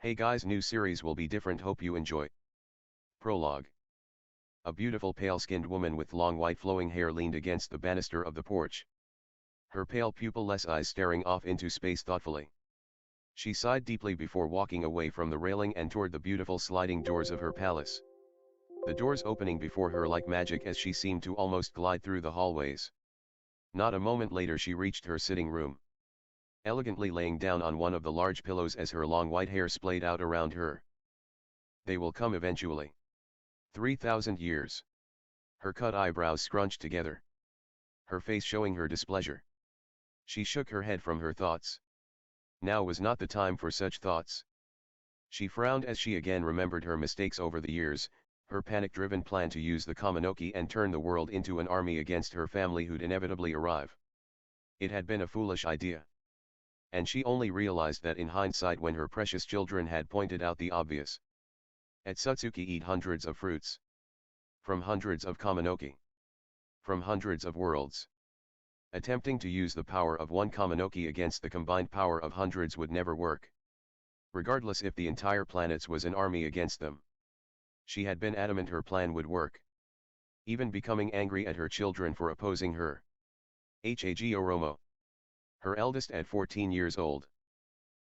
Hey guys, new series will be different, hope you enjoy. Prologue. A beautiful pale-skinned woman with long white flowing hair leaned against the banister of the porch. Her pale pupil-less eyes staring off into space thoughtfully. She sighed deeply before walking away from the railing and toward the beautiful sliding doors of her palace. The doors opening before her like magic as she seemed to almost glide through the hallways. Not a moment later she reached her sitting room. Elegantly laying down on one of the large pillows as her long white hair splayed out around her. They will come eventually. 3,000 years. Her cut eyebrows scrunched together. Her face showing her displeasure. She shook her head from her thoughts. Now was not the time for such thoughts. She frowned as she again remembered her mistakes over the years, her panic-driven plan to use the Kaminoki and turn the world into an army against her family who'd inevitably arrive. It had been a foolish idea. And she only realized that in hindsight when her precious children had pointed out the obvious. Atsutsuki eat hundreds of fruits. From hundreds of Kaminoki. From hundreds of worlds. Attempting to use the power of one Kaminoki against the combined power of hundreds would never work. Regardless if the entire planets was an army against them. She had been adamant her plan would work. Even becoming angry at her children for opposing her. Hagoromo. Her eldest at 14 years old.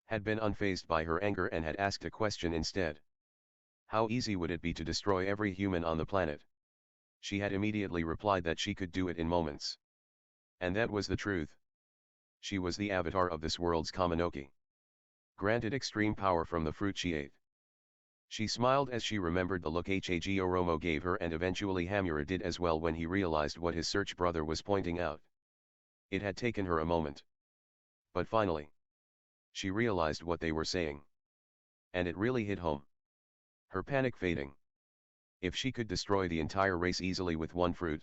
Had been unfazed by her anger and had asked a question instead. How easy would it be to destroy every human on the planet? She had immediately replied that she could do it in moments. And that was the truth. She was the avatar of this world's Kaminoki. Granted extreme power from the fruit she ate. She smiled as she remembered the look Hagoromo gave her, and eventually Hamura did as well when he realized what his search brother was pointing out. It had taken her a moment. But finally, she realized what they were saying. And it really hit home. Her panic fading. If she could destroy the entire race easily with one fruit,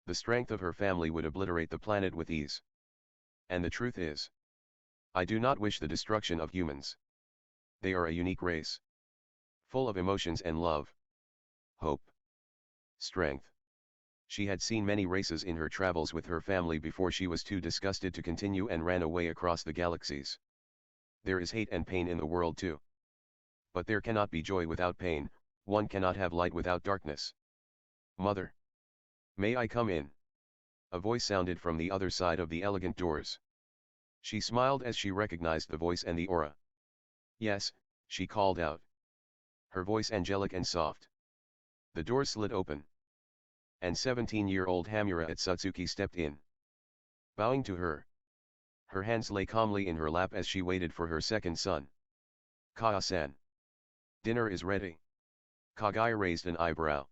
the strength of her family would obliterate the planet with ease. And the truth is, I do not wish the destruction of humans. They are a unique race. Full of emotions and love. Hope. Strength. She had seen many races in her travels with her family before she was too disgusted to continue and ran away across the galaxies. There is hate and pain in the world too. But there cannot be joy without pain, one cannot have light without darkness. Mother. May I come in? A voice sounded from the other side of the elegant doors. She smiled as she recognized the voice and the aura. Yes, she called out. Her voice angelic and soft. The door slid open. And 17-year-old Hamura Atsutsuki stepped in. Bowing to her. Her hands lay calmly in her lap as she waited for her second son. Kaguya-san. Dinner is ready. Kaguya raised an eyebrow.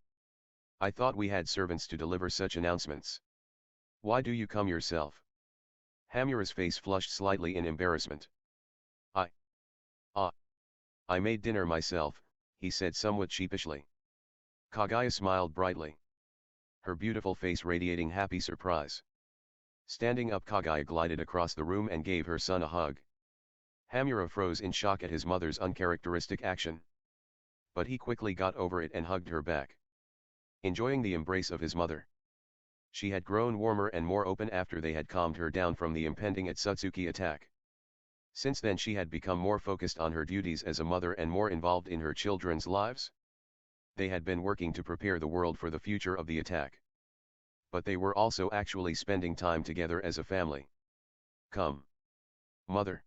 I thought we had servants to deliver such announcements. Why do you come yourself? Hamura's face flushed slightly in embarrassment. I made dinner myself, he said somewhat sheepishly. Kaguya smiled brightly. Her beautiful face radiating happy surprise. Standing up, Kaguya glided across the room and gave her son a hug. Hamura froze in shock at his mother's uncharacteristic action. But he quickly got over it and hugged her back. Enjoying the embrace of his mother. She had grown warmer and more open after they had calmed her down from the impending Atsutsuki attack. Since then she had become more focused on her duties as a mother and more involved in her children's lives. They had been working to prepare the world for the future of the attack. But they were also actually spending time together as a family. Come. Mother.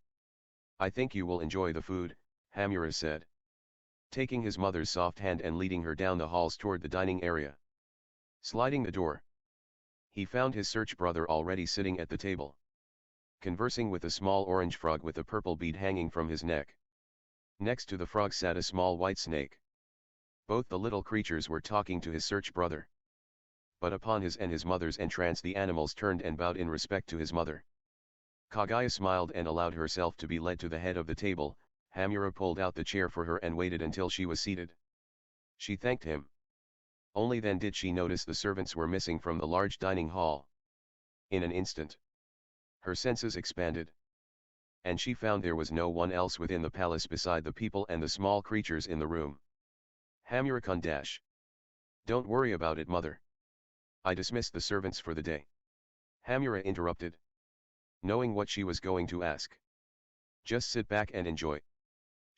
I think you will enjoy the food, Hamura said. Taking his mother's soft hand and leading her down the halls toward the dining area. Sliding the door. He found his search brother already sitting at the table. Conversing with a small orange frog with a purple bead hanging from his neck. Next to the frog sat a small white snake. Both the little creatures were talking to his search brother. But upon his and his mother's entrance the animals turned and bowed in respect to his mother. Kaguya smiled and allowed herself to be led to the head of the table. Hamura pulled out the chair for her and waited until she was seated. She thanked him. Only then did she notice the servants were missing from the large dining hall. In an instant, her senses expanded. And she found there was no one else within the palace beside the people and the small creatures in the room. Hamura-kun dash. Don't worry about it, mother. I dismissed the servants for the day. Hamura interrupted. Knowing what she was going to ask. Just sit back and enjoy.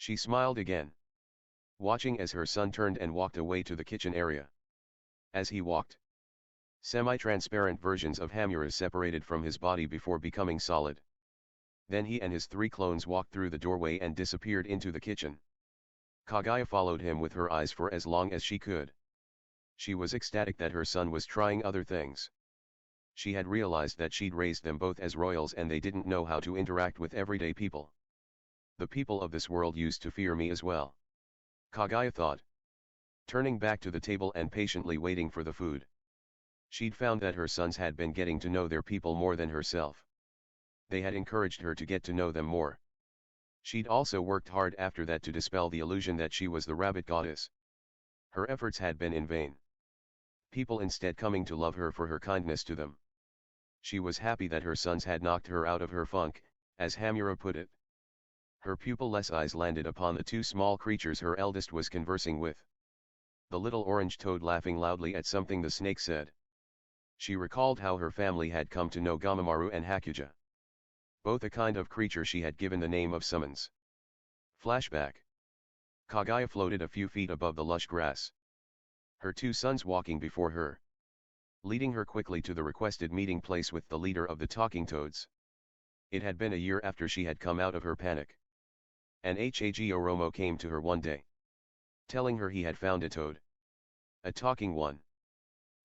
She smiled again, watching as her son turned and walked away to the kitchen area. As he walked, semi-transparent versions of Hamura separated from his body before becoming solid. Then he and his 3 clones walked through the doorway and disappeared into the kitchen. Kaguya followed him with her eyes for as long as she could. She was ecstatic that her son was trying other things. She had realized that she'd raised them both as royals and they didn't know how to interact with everyday people. The people of this world used to fear me as well, Kaguya thought, turning back to the table and patiently waiting for the food. She'd found that her sons had been getting to know their people more than herself. They had encouraged her to get to know them more. She'd also worked hard after that to dispel the illusion that she was the rabbit goddess. Her efforts had been in vain. People instead coming to love her for her kindness to them. She was happy that her sons had knocked her out of her funk, as Hamura put it. Her pupil-less eyes landed upon the 2 small creatures her eldest was conversing with. The little orange toad laughing loudly at something the snake said. She recalled how her family had come to know Gamamaru and Hakuja. Both a kind of creature she had given the name of summons. Flashback. Kaguya floated a few feet above the lush grass. Her 2 sons walking before her, leading her quickly to the requested meeting place with the leader of the talking toads. It had been a year after she had come out of her panic. And Hagoromo came to her one day, telling her he had found a toad. A talking one.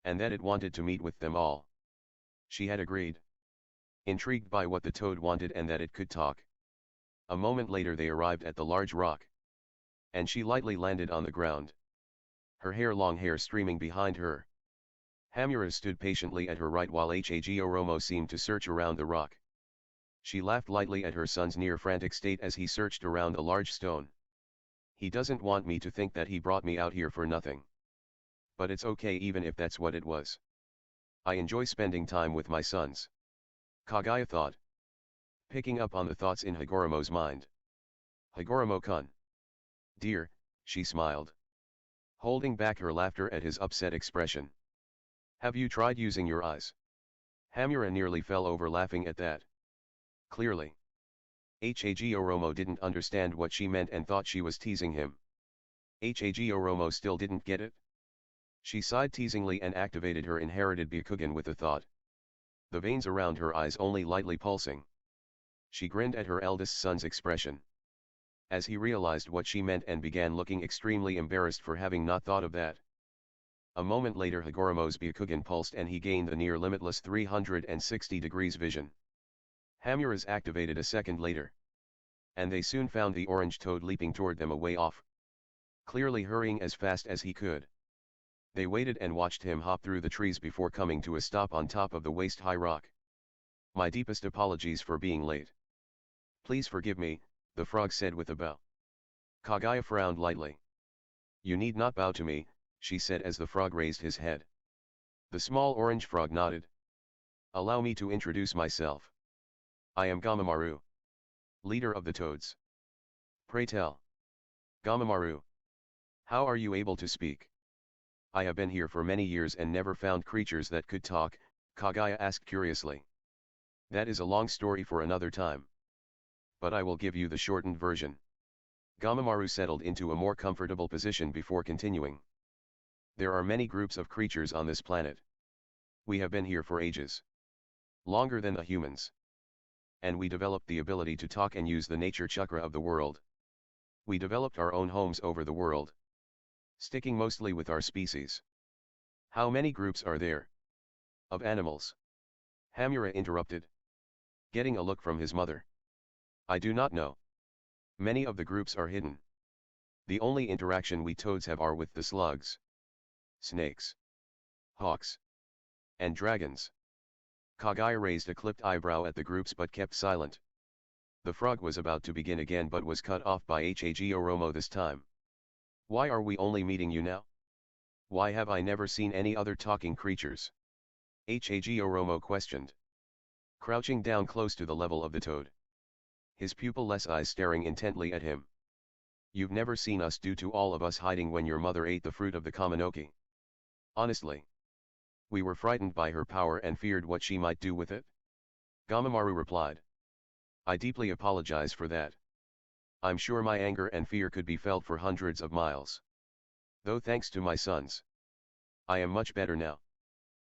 And that it wanted to meet with them all. She had agreed, intrigued by what the toad wanted and that it could talk. A moment later they arrived at the large rock. And she lightly landed on the ground, her long hair streaming behind her. Hamura stood patiently at her right while Hagoromo seemed to search around the rock. She laughed lightly at her son's near frantic state as he searched around a large stone. He doesn't want me to think that he brought me out here for nothing. But it's okay even if that's what it was. I enjoy spending time with my sons, Kaguya thought, picking up on the thoughts in Hagoromo's mind. Hagoromo-kun. Dear, she smiled, holding back her laughter at his upset expression. Have you tried using your eyes? Hamura nearly fell over laughing at that. Clearly, Hagoromo didn't understand what she meant and thought she was teasing him. Hagoromo still didn't get it. She sighed teasingly and activated her inherited Byakugan with a thought. The veins around her eyes only lightly pulsing. She grinned at her eldest son's expression, as he realized what she meant and began looking extremely embarrassed for having not thought of that. A moment later Hagoromo's Byakugan pulsed and he gained the near limitless 360 degrees vision. Hamura's activated a second later. And they soon found the orange toad leaping toward them a way off, clearly hurrying as fast as he could. They waited and watched him hop through the trees before coming to a stop on top of the waist-high rock. My deepest apologies for being late. Please forgive me, the frog said with a bow. Kaguya frowned lightly. You need not bow to me, she said as the frog raised his head. The small orange frog nodded. Allow me to introduce myself. I am Gamamaru, leader of the toads. Pray tell, Gamamaru, how are you able to speak? I have been here for many years and never found creatures that could talk, Kaguya asked curiously. That is a long story for another time. But I will give you the shortened version. Gamamaru settled into a more comfortable position before continuing. There are many groups of creatures on this planet. We have been here for ages. Longer than the humans. And we developed the ability to talk and use the nature chakra of the world. We developed our own homes over the world, sticking mostly with our species. How many groups are there? Of animals? Hamura interrupted, getting a look from his mother. I do not know. Many of the groups are hidden. The only interaction we toads have are with the slugs, snakes, hawks, and dragons. Kaguya raised a clipped eyebrow at the groups but kept silent. The frog was about to begin again but was cut off by Hagoromo this time. Why are we only meeting you now? Why have I never seen any other talking creatures? Hagoromo questioned, crouching down close to the level of the toad, his pupil-less eyes staring intently at him. You've never seen us due to all of us hiding when your mother ate the fruit of the Kaminoki. Honestly, we were frightened by her power and feared what she might do with it. Gamamaru replied. I deeply apologize for that. I'm sure my anger and fear could be felt for hundreds of miles. Though thanks to my sons, I am much better now.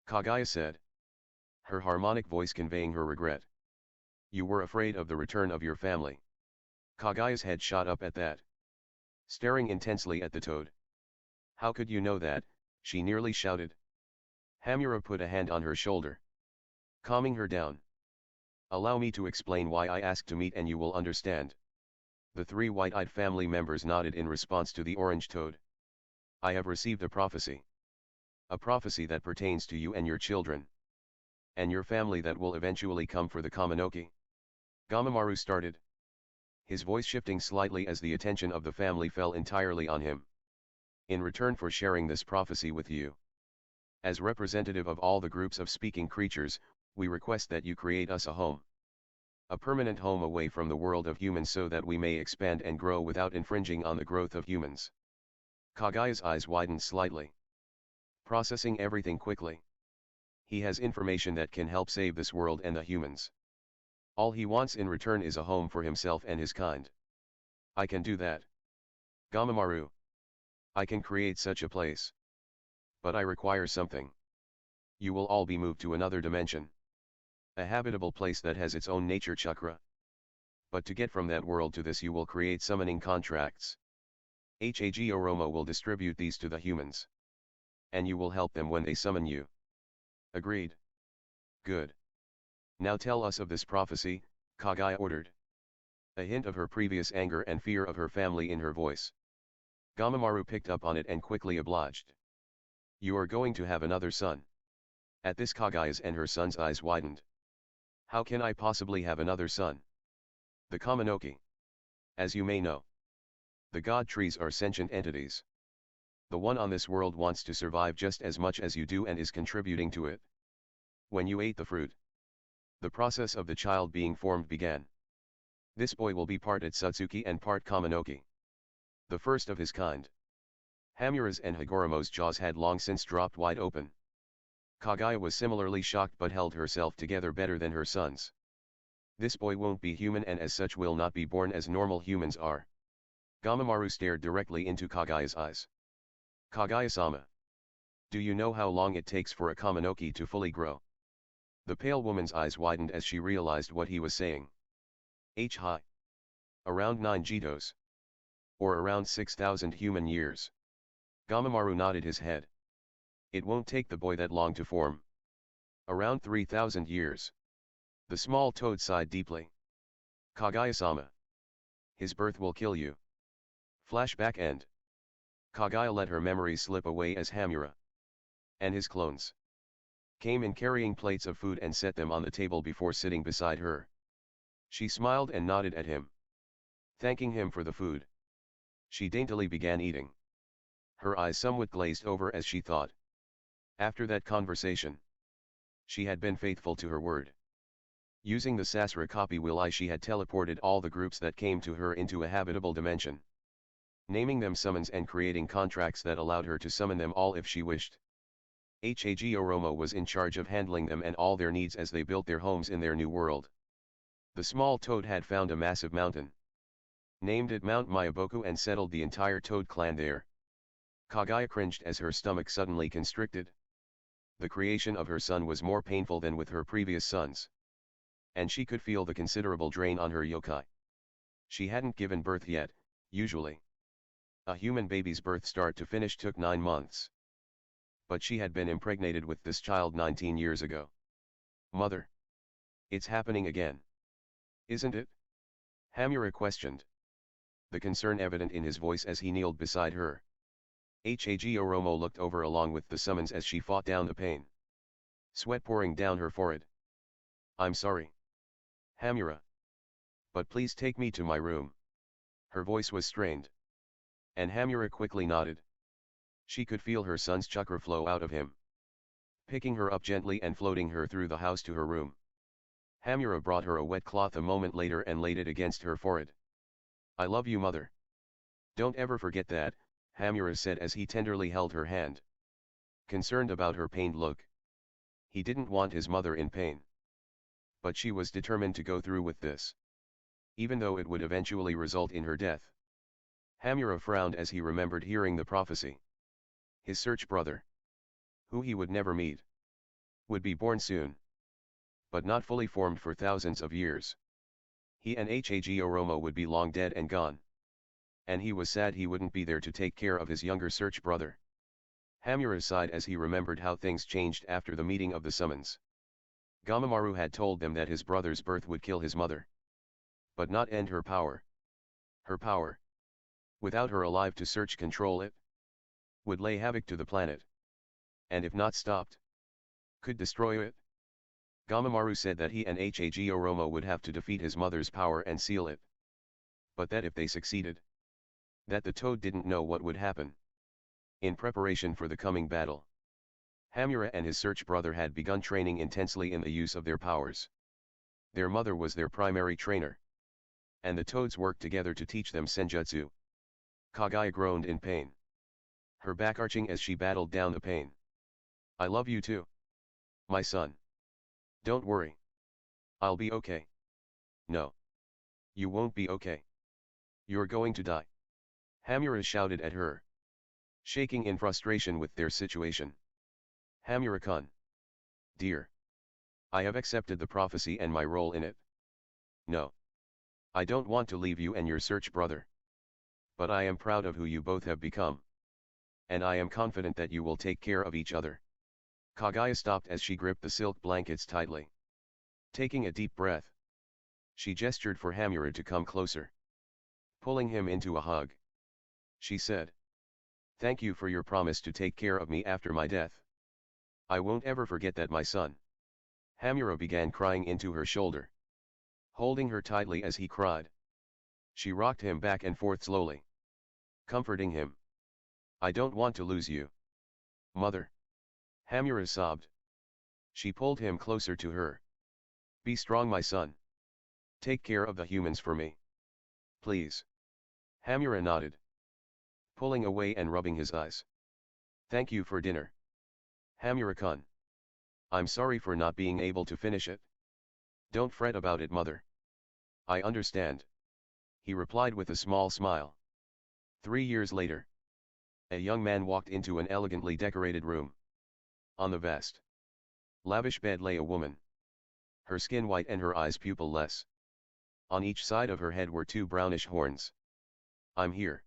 Kaguya said, her harmonic voice conveying her regret. You were afraid of the return of your family. Kaguya's head shot up at that, staring intensely at the toad. How could you know that? She nearly shouted. Hamura put a hand on her shoulder, calming her down. Allow me to explain why I asked to meet and you will understand. The three white-eyed family members nodded in response to the orange toad. I have received a prophecy. A prophecy that pertains to you and your children. And your family that will eventually come for the Kaminoki. Gamamaru started, his voice shifting slightly as the attention of the family fell entirely on him. In return for sharing this prophecy with you, as representative of all the groups of speaking creatures, we request that you create us a home. A permanent home away from the world of humans so that we may expand and grow without infringing on the growth of humans. Kaguya's eyes widened slightly, processing everything quickly. He has information that can help save this world and the humans. All he wants in return is a home for himself and his kind. I can do that. Gamamaru. I can create such a place. But I require something. You will all be moved to another dimension. A habitable place that has its own nature chakra. But to get from that world to this you will create summoning contracts. Hagoromo will distribute these to the humans. And you will help them when they summon you. Agreed. Good. Now tell us of this prophecy, Kaguya ordered. A hint of her previous anger and fear of her family in her voice. Gamamaru picked up on it and quickly obliged. You are going to have another son. At this Kaguya's and her son's eyes widened. How can I possibly have another son? The Kaminoki. As you may know, the god trees are sentient entities. The one on this world wants to survive just as much as you do and is contributing to it. When you ate the fruit, the process of the child being formed began. This boy will be part Itsutsuki and part Kaminoki. The first of his kind. Hamura's and Hagoromo's jaws had long since dropped wide open. Kaguya was similarly shocked but held herself together better than her sons. This boy won't be human and as such will not be born as normal humans are. Gamamaru stared directly into Kaguya's eyes. Kaguya-sama. Do you know how long it takes for a Kaminoki to fully grow? The pale woman's eyes widened as she realized what he was saying. High. Around 9 Jitos. Or around 6,000 human years. Gamamaru nodded his head. It won't take the boy that long to form. Around 3,000 years. The small toad sighed deeply. Kaguya-sama. His birth will kill you. Flashback end. Kaguya let her memories slip away as Hamura and his clones came in carrying plates of food and set them on the table before sitting beside her. She smiled and nodded at him, thanking him for the food. She daintily began eating. Her eyes somewhat glazed over as she thought. After that conversation, she had been faithful to her word. Using the Sasra copy will she had teleported all the groups that came to her into a habitable dimension, naming them summons and creating contracts that allowed her to summon them all if she wished. Hagoromo was in charge of handling them and all their needs as they built their homes in their new world. The small toad had found a massive mountain, named it Mount Miyaboku, and settled the entire toad clan there. Kaguya cringed as her stomach suddenly constricted. The creation of her son was more painful than with her previous sons. And she could feel the considerable drain on her yokai. She hadn't given birth yet. Usually, a human baby's birth start to finish took 9 months. But she had been impregnated with this child 19 years ago. Mother. It's happening again. Isn't it? Hamura questioned, the concern evident in his voice as he kneeled beside her. Hagoromo looked over along with the summons as she fought down the pain, sweat pouring down her forehead. I'm sorry, Hamura. But please take me to my room. Her voice was strained. And Hamura quickly nodded. She could feel her son's chakra flow out of him, picking her up gently and floating her through the house to her room. Hamura brought her a wet cloth a moment later and laid it against her forehead. I love you, mother. Don't ever forget that, Hamura said as he tenderly held her hand, concerned about her pained look. He didn't want his mother in pain. But she was determined to go through with this. even though it would eventually result in her death. Hamura frowned as he remembered hearing the prophecy. His search brother, who he would never meet, would be born soon, but not fully formed for thousands of years. He and Hagoromo would be long dead and gone. And he was sad he wouldn't be there to take care of his younger search brother. Hamura sighed as he remembered how things changed after the meeting of the summons. Gamamaru had told them that his brother's birth would kill his mother, but not end her power. Her power, without her alive to control it, would lay havoc to the planet. And if not stopped, could destroy it. Gamamaru said that he and Hagoromo would have to defeat his mother's power and seal it. But that if they succeeded, that the toad didn't know what would happen. In preparation for the coming battle, Hamura and his search brother had begun training intensely in the use of their powers. Their mother was their primary trainer, and the toads worked together to teach them senjutsu. Kaguya groaned in pain, her back arching as she battled down the pain. I love you too, my son. Don't worry. I'll be okay. No. You won't be okay. You're going to die. Hamura shouted at her, shaking in frustration with their situation. Hamura-kun. Dear. I have accepted the prophecy and my role in it. No. I don't want to leave you and your search brother. But I am proud of who you both have become. And I am confident that you will take care of each other. Kaguya stopped as she gripped the silk blankets tightly. Taking a deep breath, she gestured for Hamura to come closer. Pulling him into a hug, she said, "Thank you for your promise to take care of me after my death. I won't ever forget that, my son." Hamura began crying into her shoulder, holding her tightly as he cried. She rocked him back and forth slowly, comforting him. "I don't want to lose you, mother." Hamura sobbed. She pulled him closer to her. "Be strong, my son. Take care of the humans for me. Please." Hamura nodded, pulling away and rubbing his eyes. "Thank you for dinner. Hamura-kun. I'm sorry for not being able to finish it." "Don't fret about it, mother. I understand," he replied with a small smile. 3 years later, a young man walked into an elegantly decorated room. On the vast, lavish bed lay a woman, her skin white and her eyes pupil-less. On each side of her head were 2 brownish horns. "I'm here,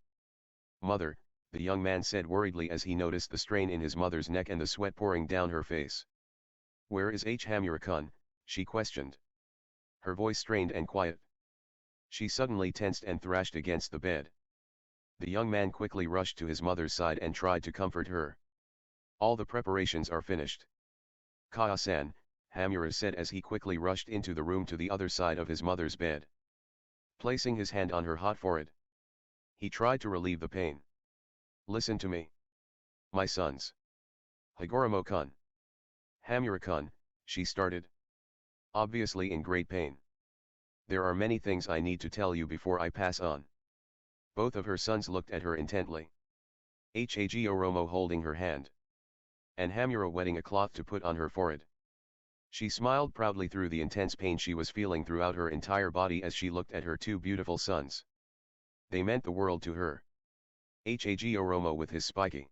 mother," the young man said worriedly as he noticed the strain in his mother's neck and the sweat pouring down her face. "Where is Hamura-kun?" she questioned, her voice strained and quiet. She suddenly tensed and thrashed against the bed. The young man quickly rushed to his mother's side and tried to comfort her. "All the preparations are finished, Kaa-san," Hamura said as he quickly rushed into the room to the other side of his mother's bed. Placing his hand on her hot forehead, he tried to relieve the pain. "Listen to me, my sons. Hagoromo-kun." "Hamura-kun," she started, obviously in great pain. "There are many things I need to tell you before I pass on." Both of her sons looked at her intently. Hagoromo holding her hand, and Hamura wetting a cloth to put on her forehead. She smiled proudly through the intense pain she was feeling throughout her entire body as she looked at her 2 beautiful sons. They meant the world to her. Hagoromo with his spiky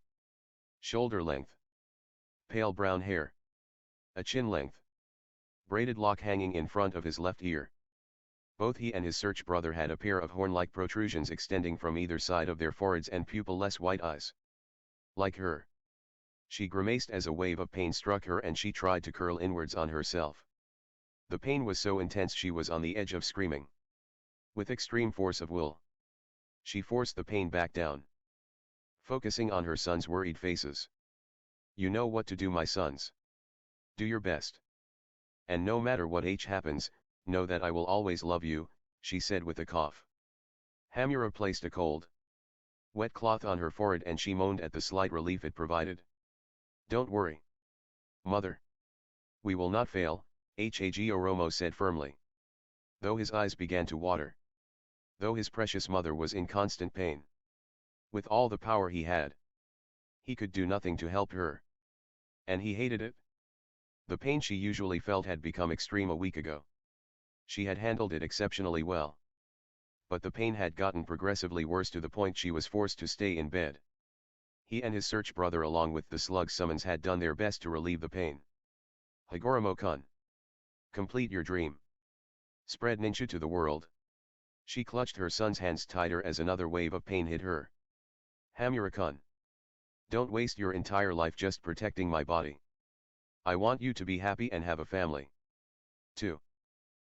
shoulder length, pale brown hair, a chin length, braided lock hanging in front of his left ear. Both he and his search brother had a pair of horn-like protrusions extending from either side of their foreheads and pupil-less white eyes. Like her. She grimaced as a wave of pain struck her and she tried to curl inwards on herself. The pain was so intense she was on the edge of screaming. With extreme force of will, she forced the pain back down, focusing on her sons' worried faces. "You know what to do, my sons. Do your best. And no matter what happens, know that I will always love you," she said with a cough. Hamura placed a cold, wet cloth on her forehead and she moaned at the slight relief it provided. "Don't worry, mother. We will not fail," Hagoromo said firmly, though his eyes began to water. Though his precious mother was in constant pain, with all the power he had, he could do nothing to help her. And he hated it. The pain she usually felt had become extreme a week ago. She had handled it exceptionally well. but the pain had gotten progressively worse to the point she was forced to stay in bed. He and his search brother along with the slug summons had done their best to relieve the pain. Hagoromo-kun. Complete your dream. Spread ninja to the world. She clutched her son's hands tighter as another wave of pain hit her. Hamura-kun. Don't waste your entire life just protecting my body. I want you to be happy and have a family. 2.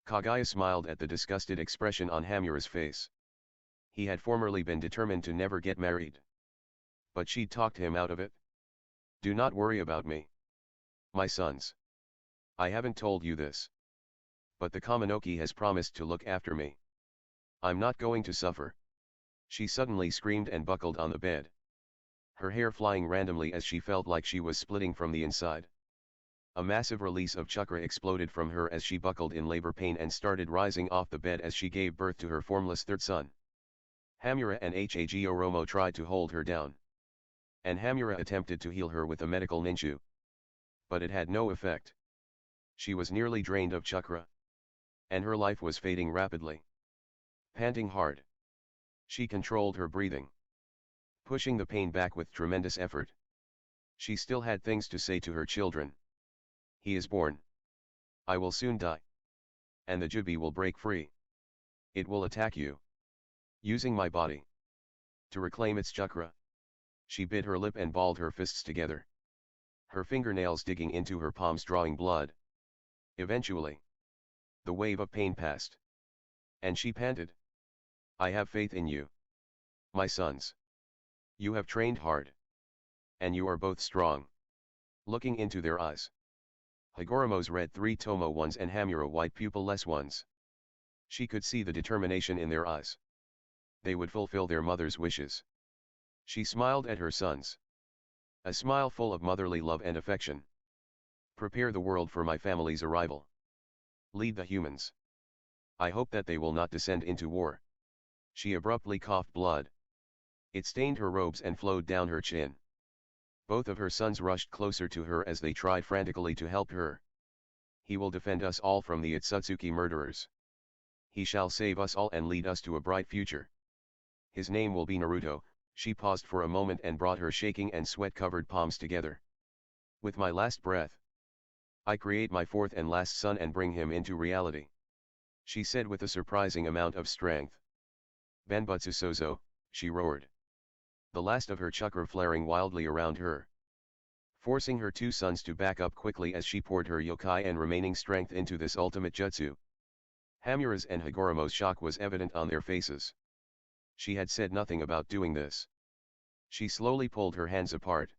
Kaguya smiled at the disgusted expression on Hamura's face. He had formerly been determined to never get married. But she'd talked him out of it. Do not worry about me. My sons. I haven't told you this. But the Kaminoki has promised to look after me. I'm not going to suffer. She suddenly screamed and buckled on the bed. Her hair flying randomly as she felt like she was splitting from the inside. A massive release of chakra exploded from her as she buckled in labor pain and started rising off the bed as she gave birth to her formless third son. Hamura and Hagoromo tried to hold her down. And Hamura attempted to heal her with a medical ninju. But it had no effect. She was nearly drained of chakra. And her life was fading rapidly. Panting hard. She controlled her breathing. Pushing the pain back with tremendous effort. She still had things to say to her children. He is born. I will soon die. And the Jubi will break free. It will attack you. Using my body. To reclaim its chakra. She bit her lip and balled her fists together. Her fingernails digging into her palms drawing blood. Eventually. The wave of pain passed. And she panted. I have faith in you. My sons. You have trained hard. And you are both strong. Looking into their eyes. Hagoromo's red 3-tomo ones and Hamura white pupil-less ones. She could see the determination in their eyes. They would fulfill their mother's wishes. She smiled at her sons. A smile full of motherly love and affection. Prepare the world for my family's arrival. Lead the humans. I hope that they will not descend into war. She abruptly coughed blood. It stained her robes and flowed down her chin. Both of her sons rushed closer to her as they tried frantically to help her. He will defend us all from the Itsutsuki murderers. He shall save us all and lead us to a bright future. His name will be Naruto. She paused for a moment and brought her shaking and sweat-covered palms together. With my last breath, I create my fourth and last son and bring him into reality. She said with a surprising amount of strength. Banbutsu Sozo, she roared. The last of her chakra flaring wildly around her. Forcing her two sons to back up quickly as she poured her yokai and remaining strength into this ultimate jutsu. Hamura's and Hagoromo's shock was evident on their faces. She had said nothing about doing this. She slowly pulled her hands apart.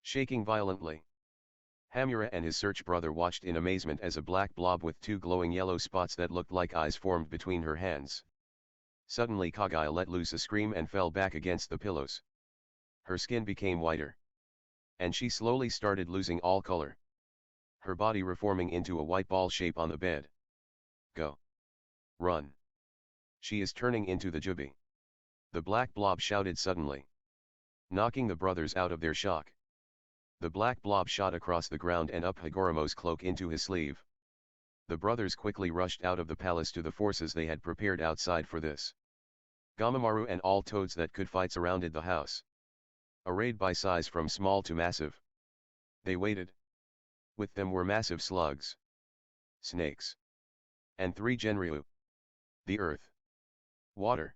Shaking violently. Hamura and his search brother watched in amazement as a black blob with two glowing yellow spots that looked like eyes formed between her hands. Suddenly Kaguya let loose a scream and fell back against the pillows. Her skin became whiter. And she slowly started losing all color. Her body reforming into a white ball shape on the bed. Go. Run. She is turning into the Jubi. The black blob shouted suddenly. Knocking the brothers out of their shock. The black blob shot across the ground and up Hagoromo's cloak into his sleeve. The brothers quickly rushed out of the palace to the forces they had prepared outside for this. Gamamaru and all toads that could fight surrounded the house. Arrayed by size from small to massive. They waited. With them were massive slugs. Snakes. And 3 Genryu. The earth. Water.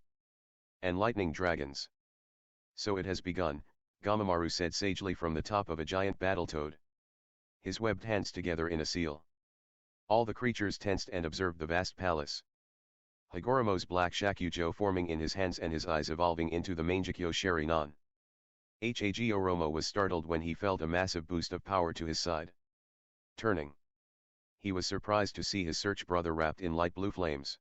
And lightning dragons. So it has begun, Gamamaru said sagely from the top of a giant battletoad. His webbed hands together in a seal. All the creatures tensed and observed the vast palace. Hagoromo's black shakujo forming in his hands and his eyes evolving into the Mangekyo Sharinan. Hagoromo was startled when he felt a massive boost of power to his side. Turning. He was surprised to see his search brother wrapped in light blue flames.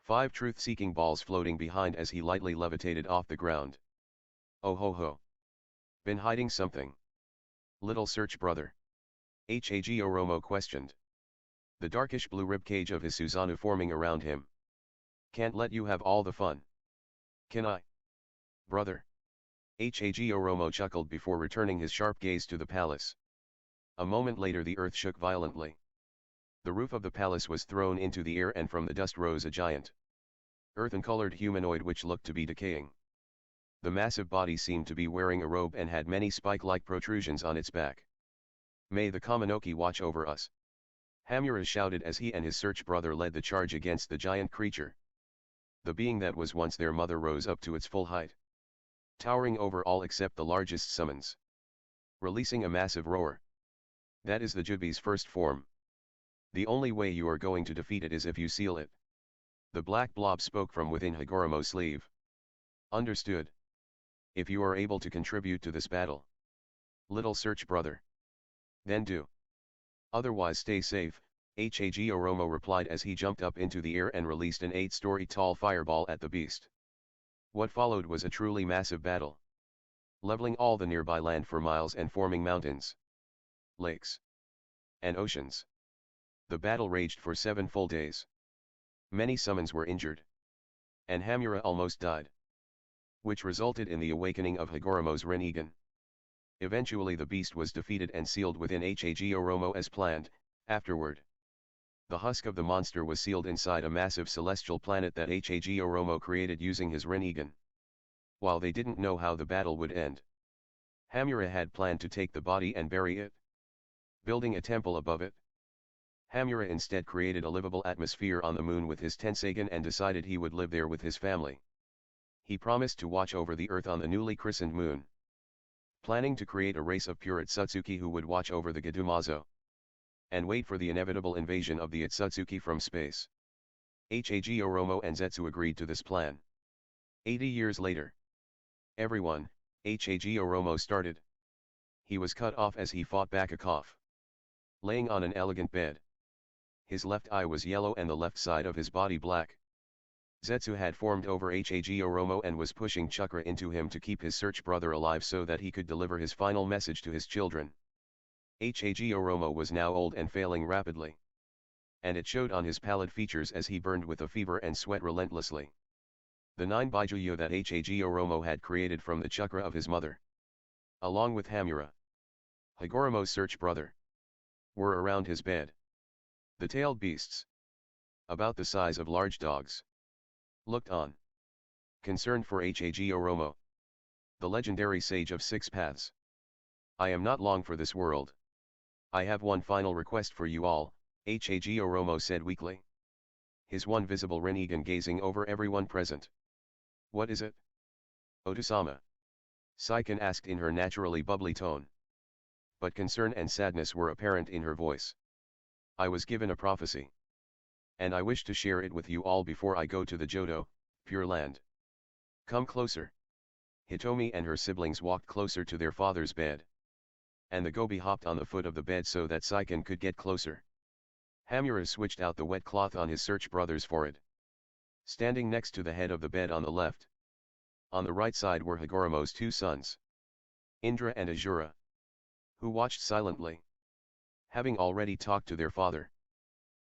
5 truth-seeking balls floating behind as he lightly levitated off the ground. Oh ho ho. Been hiding something? Little search brother. Hagoromo questioned. The darkish blue ribcage of his Susanoo forming around him. Can't let you have all the fun. Can I? Brother. Hagoromo chuckled before returning his sharp gaze to the palace. A moment later the earth shook violently. The roof of the palace was thrown into the air and from the dust rose a giant. earthen-colored humanoid which looked to be decaying. The massive body seemed to be wearing a robe and had many spike-like protrusions on its back. "May the Kaminoki watch over us," Hamura shouted as he and his search brother led the charge against the giant creature. The being that was once their mother rose up to its full height, towering over all except the largest summons, releasing a massive roar. "That is the Jubi's first form. The only way you are going to defeat it is if you seal it." The black blob spoke from within Hagoromo's sleeve. "Understood. If you are able to contribute to this battle, little search brother, then do. Otherwise stay safe," Hagoromo replied as he jumped up into the air and released an 8-story tall fireball at the beast. What followed was a truly massive battle, leveling all the nearby land for miles and forming mountains, lakes, and oceans. The battle raged for 7 full days. Many summons were injured, and Hamura almost died, which resulted in the awakening of Hagoromo's Rinnegan. Eventually the beast was defeated and sealed within Hagoromo as planned. Afterward, the husk of the monster was sealed inside a massive celestial planet that Hagoromo created using his Rinnegan. While they didn't know how the battle would end, Hamura had planned to take the body and bury it, building a temple above it. Hamura instead created a livable atmosphere on the moon with his Tensagen and decided he would live there with his family. He promised to watch over the earth on the newly christened moon, planning to create a race of pure Otsutsuki who would watch over the Gadumazo, and wait for the inevitable invasion of the Otsutsuki from space. Hagoromo and Zetsu agreed to this plan. 80 years later, everyone, Hagoromo started. He was cut off as he fought back a cough. Laying on an elegant bed, his left eye was yellow and the left side of his body black. Zetsu had formed over Hagoromo and was pushing chakra into him to keep his search brother alive so that he could deliver his final message to his children. Hagoromo was now old and failing rapidly, and it showed on his pallid features as he burned with a fever and sweat relentlessly. The 9 Baijuyo that Hagoromo had created from the chakra of his mother, along with Hamura, Hagoromo's search brother, were around his bed. The tailed beasts, about the size of large dogs, looked on, concerned for Hagoromo, the legendary sage of 6 paths. "I am not long for this world. I have one final request for you all," Hagoromo said weakly, his one visible Rinnegan gazing over everyone present. "What is it?" "Otusama," Saiken asked in her naturally bubbly tone, but concern and sadness were apparent in her voice. "I was given a prophecy, and I wish to share it with you all before I go to the Johto, Pure Land. Come closer." Hitomi and her siblings walked closer to their father's bed, and the Gobi hopped on the foot of the bed so that Saiken could get closer. Hamura switched out the wet cloth on his search brother's forehead. Standing next to the head of the bed on the left, on the right side were Hagoromo's 2 sons, Indra and Azura, who watched silently, having already talked to their father.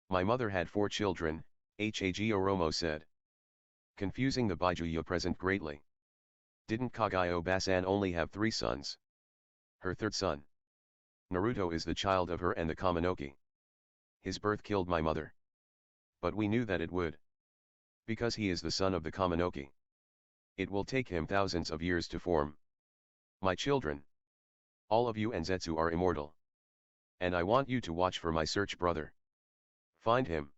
"My mother had 4 children, Hagoromo said, confusing the Baijuyo present greatly. "Didn't Kaguya-san only have 3 sons? Her third son, Naruto, is the child of her and the Kaminoki. His birth killed my mother. But we knew that it would. Because he is the son of the Kaminoki. It will take him thousands of years to form. My children, all of you and Zetsu are immortal. And I want you to watch for my search brother. Find him.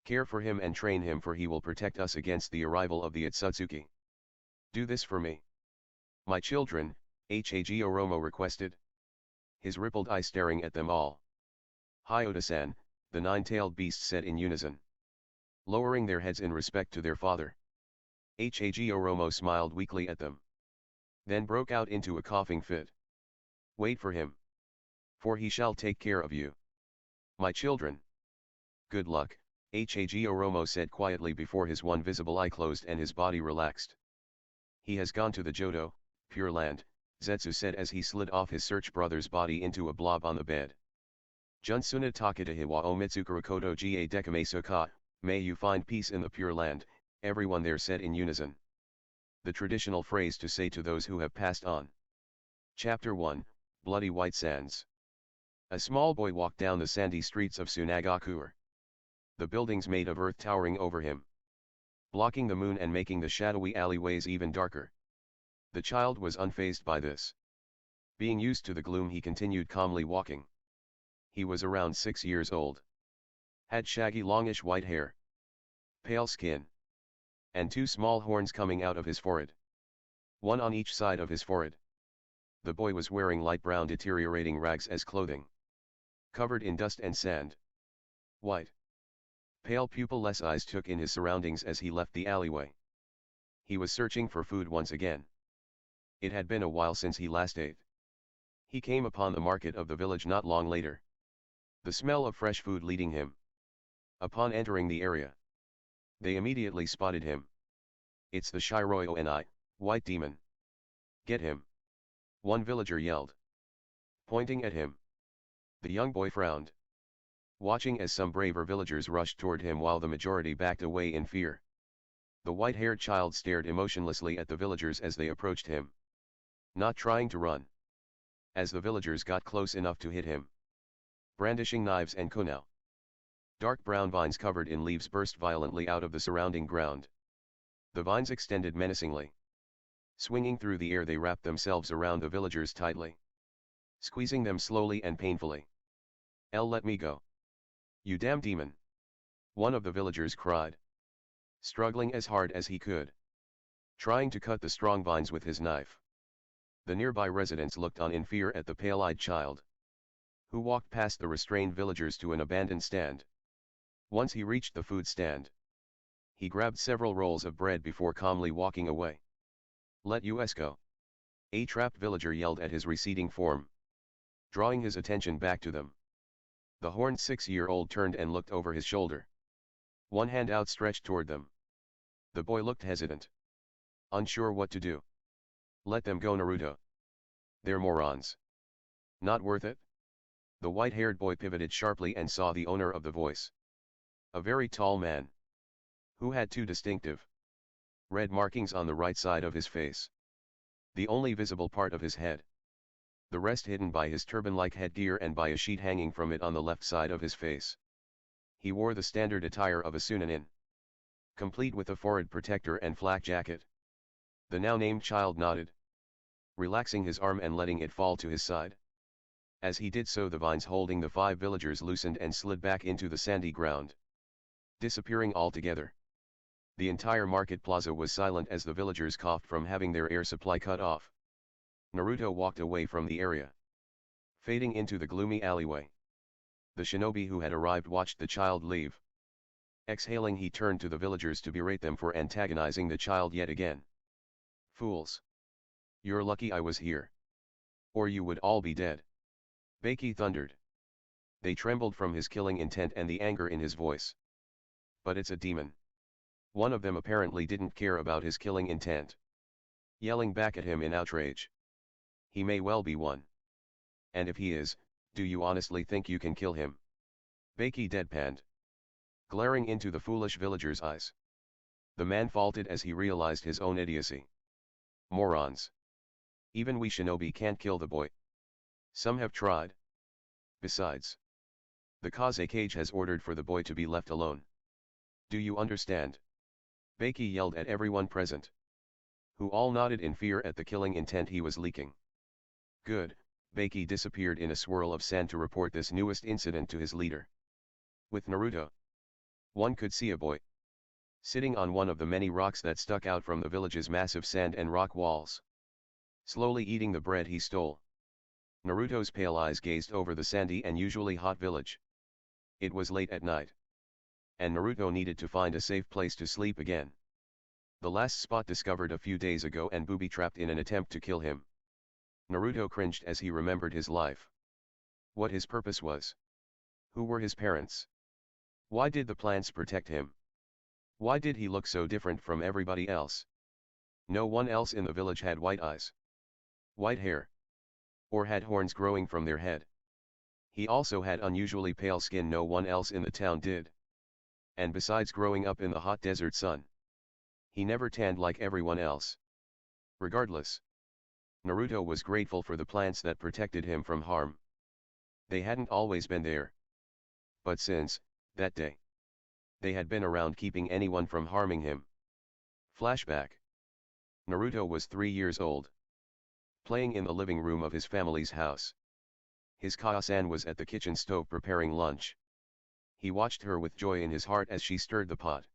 Care for him and train him, for he will protect us against the arrival of the Otsutsuki. Do this for me. My children," Hagoromo requested, his rippled eye staring at them all. "Hyota-san," the 9-tailed beasts said in unison, lowering their heads in respect to their father. Hagoromo smiled weakly at them, then broke out into a coughing fit. "Wait for him. For he shall take care of you. My children. Good luck," Hagoromo said quietly before his one visible eye closed and his body relaxed. "He has gone to the Johto, Pure Land," Zetsu said as he slid off his search brother's body into a blob on the bed. "Junsuna Takatahi wa o Mitsukuru Koto ga Dekame Soka, may you find peace in the Pure Land," everyone there said in unison. The traditional phrase to say to those who have passed on. Chapter 1, Bloody White Sands. A small boy walked down the sandy streets of Sunagakure. The buildings made of earth towering over him. blocking the moon and making the shadowy alleyways even darker. The child was unfazed by this. Being used to the gloom, he continued calmly walking. He was around 6 years old. Had shaggy longish white hair, pale skin, and 2 small horns coming out of his forehead. One on each side of his forehead. The boy was wearing light brown deteriorating rags as clothing, covered in dust and sand. White, pale pupil-less eyes took in his surroundings as he left the alleyway. He was searching for food once again. It had been a while since he last ate. He came upon the market of the village not long later. The smell of fresh food leading him. Upon entering the area, they immediately spotted him. "It's the Shiroyo and I, white demon. Get him!" one villager yelled, pointing at him. The young boy frowned, watching as some braver villagers rushed toward him while the majority backed away in fear. The white-haired child stared emotionlessly at the villagers as they approached him, not trying to run. As the villagers got close enough to hit him, brandishing knives and kunai, dark brown vines covered in leaves burst violently out of the surrounding ground. The vines extended menacingly. Swinging through the air, they wrapped themselves around the villagers tightly, squeezing them slowly and painfully. Let me go. You damn demon!" one of the villagers cried, struggling as hard as he could, trying to cut the strong vines with his knife. The nearby residents looked on in fear at the pale-eyed child, who walked past the restrained villagers to an abandoned stand. Once he reached the food stand, he grabbed several rolls of bread before calmly walking away. "Let us go," a trapped villager yelled at his receding form, drawing his attention back to them. The horned 6-year-old turned and looked over his shoulder, one hand outstretched toward them. The boy looked hesitant, unsure what to do. "Let them go, Naruto. They're morons. Not worth it." The white-haired boy pivoted sharply and saw the owner of the voice. A very tall man, who had 2 distinctive red markings on the right side of his face, the only visible part of his head, the rest hidden by his turban-like headgear and by a sheet hanging from it on the left side of his face. He wore the standard attire of a Sunanin, complete with a forehead protector and flak jacket. The now-named child nodded, relaxing his arm and letting it fall to his side. As he did so, the vines holding the 5 villagers loosened and slid back into the sandy ground, disappearing altogether. The entire market plaza was silent as the villagers coughed from having their air supply cut off. Naruto walked away from the area, fading into the gloomy alleyway. The shinobi who had arrived watched the child leave. Exhaling, he turned to the villagers to berate them for antagonizing the child yet again. "Fools! You're lucky I was here, or you would all be dead," Baki thundered. They trembled from his killing intent and the anger in his voice. "But it's a demon." One of them apparently didn't care about his killing intent, yelling back at him in outrage. "He may well be one. And if he is, do you honestly think you can kill him?" Baki deadpanned, glaring into the foolish villager's eyes. The man faltered as he realized his own idiocy. "Morons. Even we shinobi can't kill the boy. Some have tried. Besides, the Kazekage has ordered for the boy to be left alone. Do you understand?" Baki yelled at everyone present, who all nodded in fear at the killing intent he was leaking. Good, Baki disappeared in a swirl of sand to report this newest incident to his leader. With Naruto, one could see a boy sitting on one of the many rocks that stuck out from the village's massive sand and rock walls, slowly eating the bread he stole. Naruto's pale eyes gazed over the sandy and usually hot village. It was late at night, and Naruto needed to find a safe place to sleep again. The last spot discovered a few days ago and booby-trapped in an attempt to kill him. Naruto cringed as he remembered his life. What his purpose was. Who were his parents? Why did the plants protect him? Why did he look so different from everybody else? No one else in the village had white eyes, white hair, or had horns growing from their head. He also had unusually pale skin no one else in the town did. And besides growing up in the hot desert sun, he never tanned like everyone else. Regardless, Naruto was grateful for the plants that protected him from harm. They hadn't always been there, but since that day, they had been around keeping anyone from harming him. Flashback. Naruto was 3 years old. Playing in the living room of his family's house. His Kaguya-san was at the kitchen stove preparing lunch. He watched her with joy in his heart as she stirred the pot.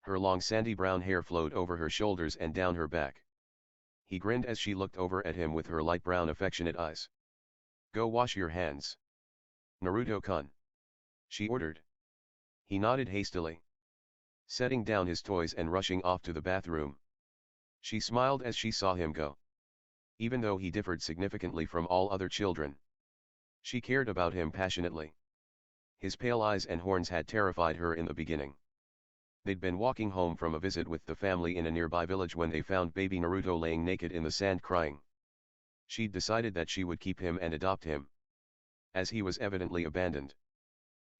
Her long sandy brown hair flowed over her shoulders and down her back. He grinned as she looked over at him with her light brown affectionate eyes. "Go wash your hands, Naruto-kun," she ordered. He nodded hastily, setting down his toys and rushing off to the bathroom. She smiled as she saw him go. Even though he differed significantly from all other children, she cared about him passionately. His pale eyes and horns had terrified her in the beginning. They'd been walking home from a visit with the family in a nearby village when they found baby Naruto laying naked in the sand crying. She'd decided that she would keep him and adopt him, as he was evidently abandoned.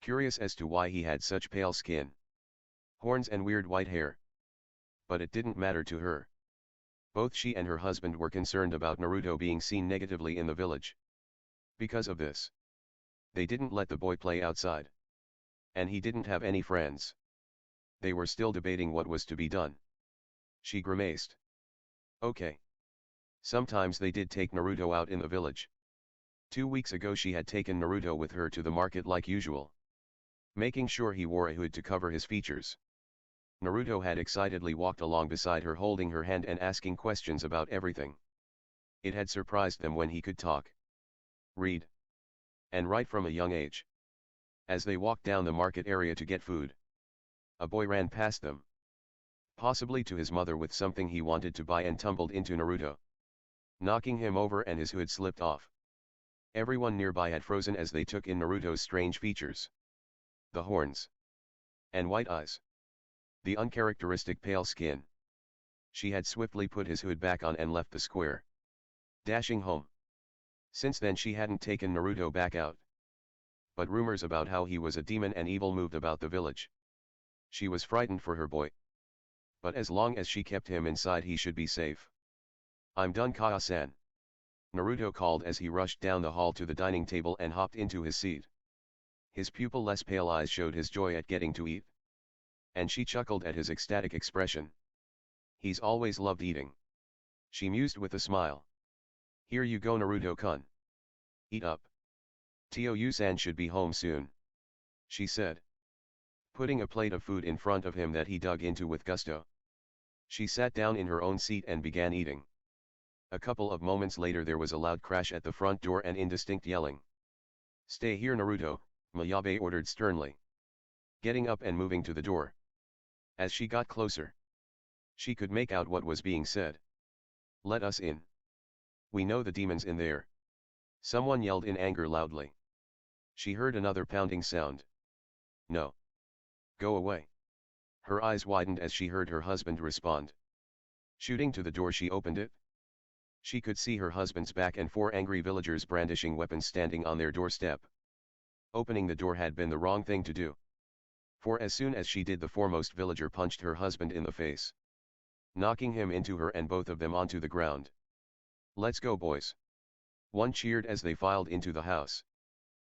Curious as to why he had such pale skin, horns and weird white hair. But it didn't matter to her. Both she and her husband were concerned about Naruto being seen negatively in the village. Because of this, they didn't let the boy play outside. And he didn't have any friends. They were still debating what was to be done. She grimaced. Okay. Sometimes they did take Naruto out in the village. 2 weeks ago she had taken Naruto with her to the market like usual, making sure he wore a hood to cover his features. Naruto had excitedly walked along beside her holding her hand and asking questions about everything. It had surprised them when he could talk, read, and write from a young age. As they walked down the market area to get food, a boy ran past them, possibly to his mother with something he wanted to buy, and tumbled into Naruto, knocking him over and his hood slipped off. Everyone nearby had frozen as they took in Naruto's strange features. The horns, and white eyes, the uncharacteristic pale skin. She had swiftly put his hood back on and left the square, dashing home. Since then she hadn't taken Naruto back out. But rumors about how he was a demon and evil moved about the village. She was frightened for her boy. But as long as she kept him inside he should be safe. "I'm done, Kaguya-san," Naruto called as he rushed down the hall to the dining table and hopped into his seat. His pupil-less pale eyes showed his joy at getting to eat. And she chuckled at his ecstatic expression. "He's always loved eating," she mused with a smile. "Here you go, Naruto-kun. Eat up. Tio-san should be home soon," she said, putting a plate of food in front of him that he dug into with gusto. She sat down in her own seat and began eating. A couple of moments later there was a loud crash at the front door and indistinct yelling. "Stay here, Naruto," Miyabe ordered sternly, getting up and moving to the door. As she got closer, she could make out what was being said. "Let us in. We know the demons in there," someone yelled in anger loudly. She heard another pounding sound. "No. Go away." Her eyes widened as she heard her husband respond. Shooting to the door she opened it. She could see her husband's back and 4 angry villagers brandishing weapons standing on their doorstep. Opening the door had been the wrong thing to do. For as soon as she did, the foremost villager punched her husband in the face, knocking him into her and both of them onto the ground. "Let's go, boys," one cheered as they filed into the house.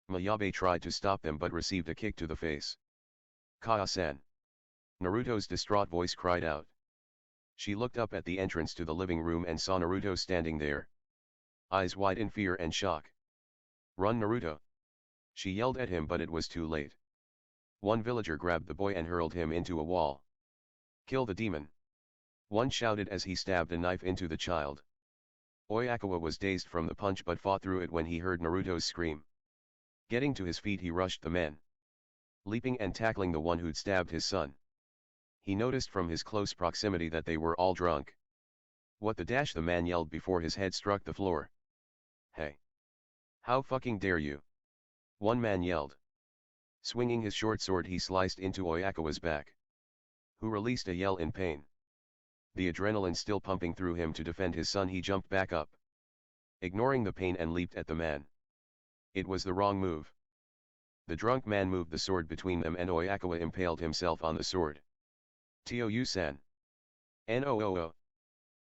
Miyabe tried to stop them but received a kick to the face. "Kaguya-san," Naruto's distraught voice cried out. She looked up at the entrance to the living room and saw Naruto standing there, eyes wide in fear and shock. "Run, Naruto!" She yelled at him, but it was too late. One villager grabbed the boy and hurled him into a wall. "Kill the demon!" one shouted as he stabbed a knife into the child. Oyakawa was dazed from the punch but fought through it when he heard Naruto's scream. Getting to his feet he rushed the men, leaping and tackling the one who'd stabbed his son. He noticed from his close proximity that they were all drunk. "What the dash?" the man yelled before his head struck the floor. "Hey! How fucking dare you?" one man yelled. Swinging his short sword he sliced into Oyakawa's back, who released a yell in pain. The adrenaline still pumping through him to defend his son, he jumped back up, ignoring the pain, and leaped at the man. It was the wrong move. The drunk man moved the sword between them and Oyakawa impaled himself on the sword. "Tio-san! No!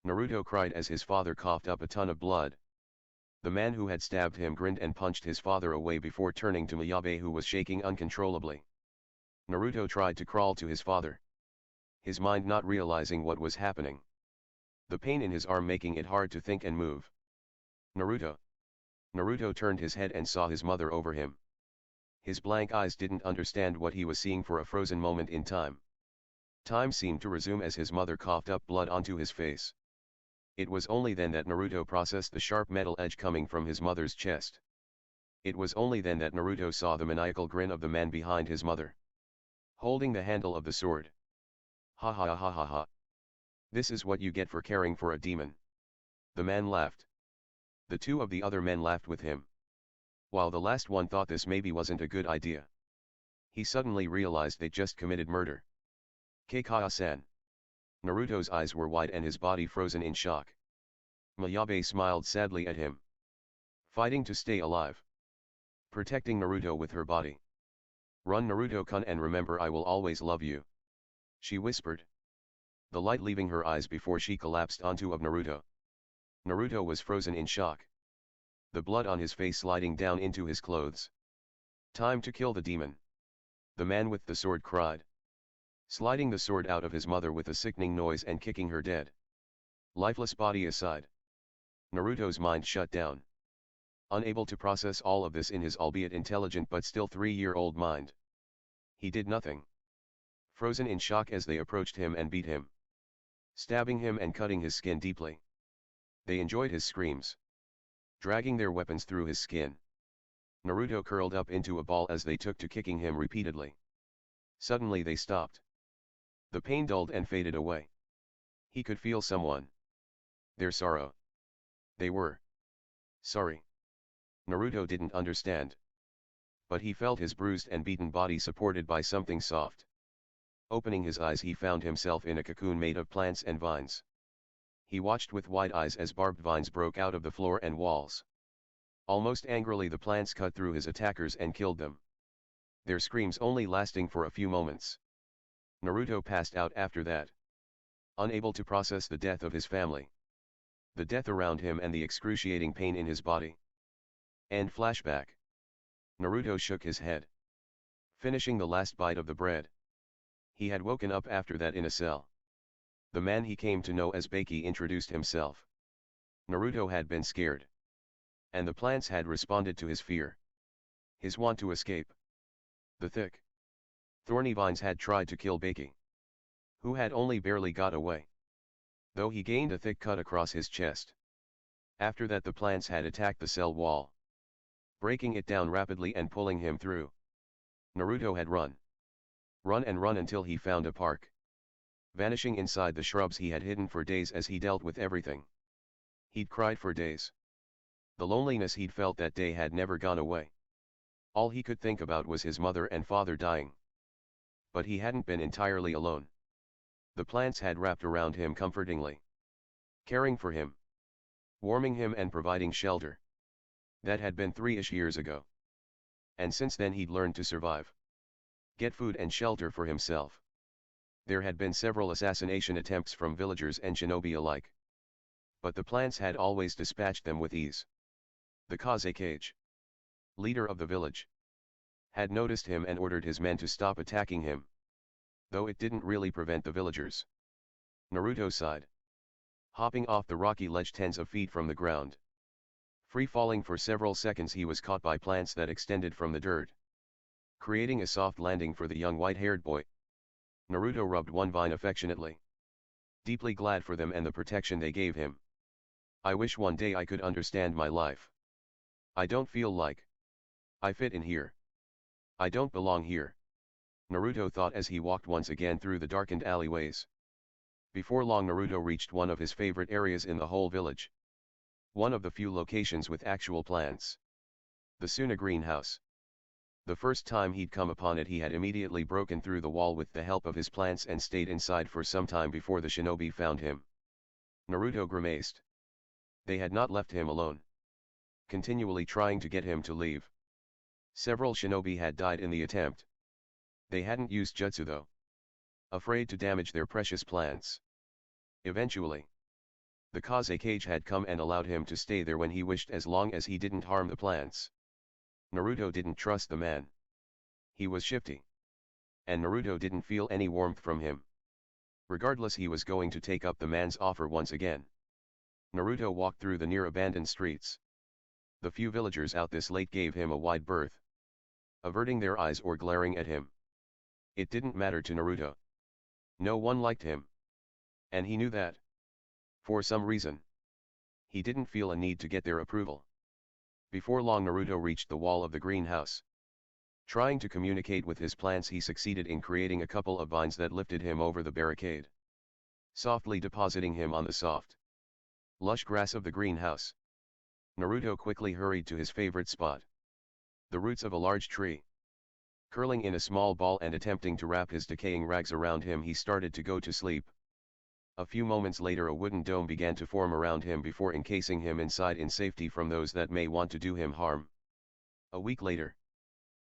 Naruto cried as his father coughed up a ton of blood. The man who had stabbed him grinned and punched his father away before turning to Miyabe, who was shaking uncontrollably. Naruto tried to crawl to his father. his mind not realizing what was happening. The pain in his arm making it hard to think and move. Naruto. Naruto turned his head and saw his mother over him. His blank eyes didn't understand what he was seeing for a frozen moment in time. Time seemed to resume as his mother coughed up blood onto his face. It was only then that Naruto processed the sharp metal edge coming from his mother's chest. It was only then that Naruto saw the maniacal grin of the man behind his mother, holding the handle of the sword. Ha ha ha ha ha. This is what you get for caring for a demon. The man laughed. The two of the other men laughed with him, while the last one thought this maybe wasn't a good idea. He suddenly realized they just committed murder. Kaguya-san. Naruto's eyes were wide and his body frozen in shock. Miyabe smiled sadly at him. Fighting to stay alive. Protecting Naruto with her body. Run Naruto-kun and remember I will always love you. She whispered. The light leaving her eyes before she collapsed onto of Naruto. Naruto was frozen in shock. The blood on his face sliding down into his clothes. Time to kill the demon. The man with the sword cried. Sliding the sword out of his mother with a sickening noise and kicking her dead, lifeless body aside. Naruto's mind shut down. Unable to process all of this in his albeit intelligent but still 3-year-old mind. He did nothing. Frozen in shock as they approached him and beat him. Stabbing him and cutting his skin deeply. They enjoyed his screams. Dragging their weapons through his skin. Naruto curled up into a ball as they took to kicking him repeatedly. Suddenly they stopped. The pain dulled and faded away. He could feel someone. Their sorrow. They were sorry. Naruto didn't understand. But he felt his bruised and beaten body supported by something soft. Opening his eyes he found himself in a cocoon made of plants and vines. He watched with wide eyes as barbed vines broke out of the floor and walls. Almost angrily the plants cut through his attackers and killed them. Their screams only lasting for a few moments. Naruto passed out after that. Unable to process the death of his family. The death around him and the excruciating pain in his body. End flashback. Naruto shook his head. Finishing the last bite of the bread. He had woken up after that in a cell. The man he came to know as Baki introduced himself. Naruto had been scared. And the plants had responded to his fear. His want to escape. The thick, thorny vines had tried to kill Baki, who had only barely got away, though he gained a thick cut across his chest. After that the plants had attacked the cell wall, breaking it down rapidly and pulling him through. Naruto had run and run until he found a park. Vanishing inside the shrubs he had hidden for days as he dealt with everything. He'd cried for days. The loneliness he'd felt that day had never gone away. All he could think about was his mother and father dying. But he hadn't been entirely alone. The plants had wrapped around him comfortingly, caring for him, warming him and providing shelter. That had been 3-ish years ago. And since then he'd learned to survive. Get food and shelter for himself. There had been several assassination attempts from villagers and shinobi alike. But the plants had always dispatched them with ease. The Kazekage, leader of the village, had noticed him and ordered his men to stop attacking him. Though it didn't really prevent the villagers. Naruto sighed. Hopping off the rocky ledge tens of feet from the ground. Free falling for several seconds he was caught by plants that extended from the dirt, creating a soft landing for the young white-haired boy. Naruto rubbed one vine affectionately. Deeply glad for them and the protection they gave him. I wish one day I could understand my life. I don't feel like I fit in here. I don't belong here. Naruto thought as he walked once again through the darkened alleyways. Before long Naruto reached one of his favorite areas in the whole village. One of the few locations with actual plants. The Suna greenhouse. The first time he'd come upon it he had immediately broken through the wall with the help of his plants and stayed inside for some time before the shinobi found him. Naruto grimaced. They had not left him alone. Continually trying to get him to leave. Several shinobi had died in the attempt. They hadn't used jutsu though. Afraid to damage their precious plants. Eventually, the Kazekage had come and allowed him to stay there when he wished as long as he didn't harm the plants. Naruto didn't trust the man. He was shifty. And Naruto didn't feel any warmth from him. Regardless, he was going to take up the man's offer once again. Naruto walked through the near abandoned streets. The few villagers out this late gave him a wide berth, averting their eyes or glaring at him. It didn't matter to Naruto. No one liked him. And he knew that. For some reason, he didn't feel a need to get their approval. Before long, Naruto reached the wall of the greenhouse. Trying to communicate with his plants, he succeeded in creating a couple of vines that lifted him over the barricade, softly depositing him on the soft, lush grass of the greenhouse. Naruto quickly hurried to his favorite spot, the roots of a large tree. Curling in a small ball and attempting to wrap his decaying rags around him, he started to go to sleep. A few moments later, a wooden dome began to form around him before encasing him inside in safety from those that may want to do him harm. A week later,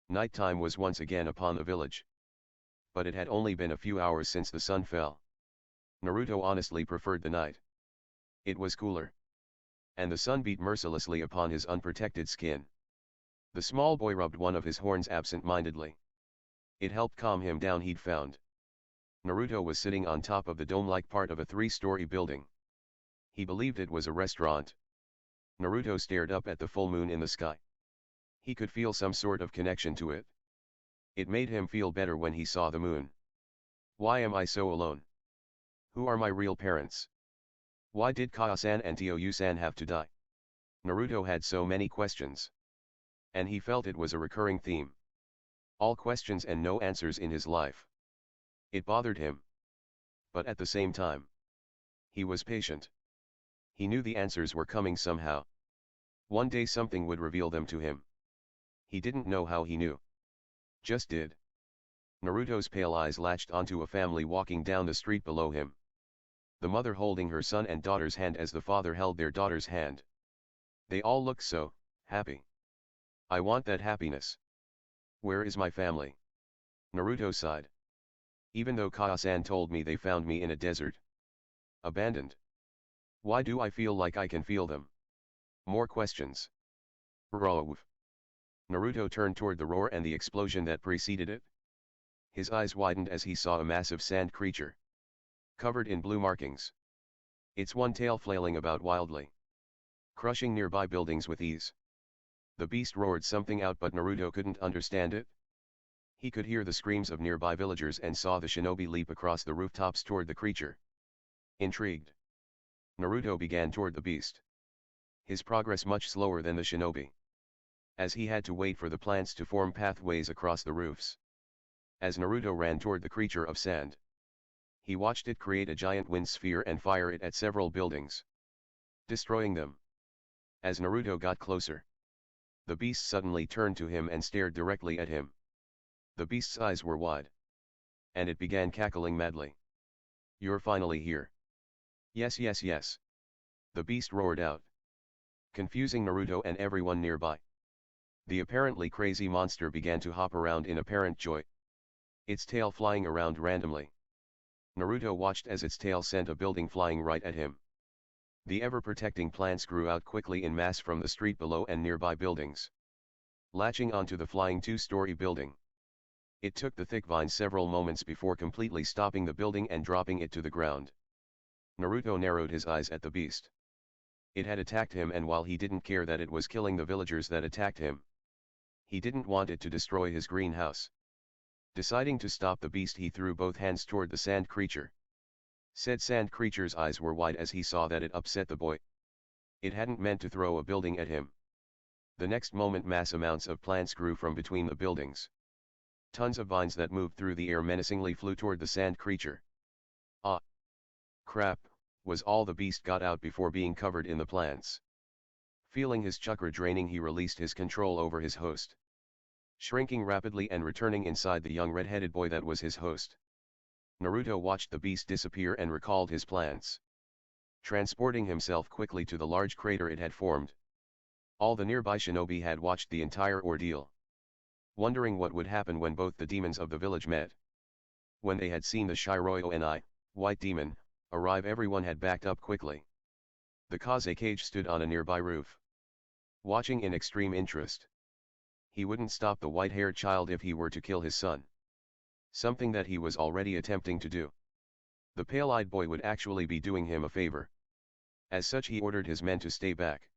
nighttime was once again upon the village. But it had only been a few hours since the sun fell. Naruto honestly preferred the night. It was cooler, and the sun beat mercilessly upon his unprotected skin. The small boy rubbed one of his horns absent-mindedly. It helped calm him down, he'd found. Naruto was sitting on top of the dome-like part of a 3-story building. He believed it was a restaurant. Naruto stared up at the full moon in the sky. He could feel some sort of connection to it. It made him feel better when he saw the moon. Why am I so alone? Who are my real parents? Why did Kaya-san and Tio-san have to die? Naruto had so many questions. And he felt it was a recurring theme. All questions and no answers in his life. It bothered him. But at the same time, he was patient. He knew the answers were coming somehow. One day something would reveal them to him. He didn't know how, he knew. Just did. Naruto's pale eyes latched onto a family walking down the street below him. The mother holding her son and daughter's hand as the father held their daughter's hand. They all looked so happy. I want that happiness. Where is my family? Naruto sighed. Even though Kaya-san told me they found me in a desert. Abandoned. Why do I feel like I can feel them? More questions. Rove. Naruto turned toward the roar and the explosion that preceded it. His eyes widened as he saw a massive sand creature, covered in blue markings. Its one tail flailing about wildly, crushing nearby buildings with ease. The beast roared something out, but Naruto couldn't understand it. He could hear the screams of nearby villagers and saw the shinobi leap across the rooftops toward the creature. Intrigued, Naruto began toward the beast. His progress much slower than the shinobi, as he had to wait for the plants to form pathways across the roofs. As Naruto ran toward the creature of sand, he watched it create a giant wind sphere and fire it at several buildings, destroying them. As Naruto got closer, the beast suddenly turned to him and stared directly at him. The beast's eyes were wide, and it began cackling madly. You're finally here. Yes, yes, yes. The beast roared out, confusing Naruto and everyone nearby. The apparently crazy monster began to hop around in apparent joy, its tail flying around randomly. Naruto watched as its tail sent a building flying right at him. The ever-protecting plants grew out quickly in mass from the street below and nearby buildings, latching onto the flying 2-story building. It took the thick vines several moments before completely stopping the building and dropping it to the ground. Naruto narrowed his eyes at the beast. It had attacked him, and while he didn't care that it was killing the villagers that attacked him, he didn't want it to destroy his greenhouse. Deciding to stop the beast, he threw both hands toward the sand creature. Said sand creature's eyes were wide as he saw that it upset the boy. It hadn't meant to throw a building at him. The next moment, mass amounts of plants grew from between the buildings. Tons of vines that moved through the air menacingly flew toward the sand creature. Ah! Crap, was all the beast got out before being covered in the plants. Feeling his chakra draining, he released his control over his host, shrinking rapidly and returning inside the young red-headed boy that was his host. Naruto watched the beast disappear and recalled his plans, transporting himself quickly to the large crater it had formed. All the nearby shinobi had watched the entire ordeal, wondering what would happen when both the demons of the village met. When they had seen the Shiroyo and White Demon, arrive, everyone had backed up quickly. The Kazekage stood on a nearby roof, watching in extreme interest. He wouldn't stop the white-haired child if he were to kill his son, something that he was already attempting to do. The pale-eyed boy would actually be doing him a favor. As such, he ordered his men to stay back,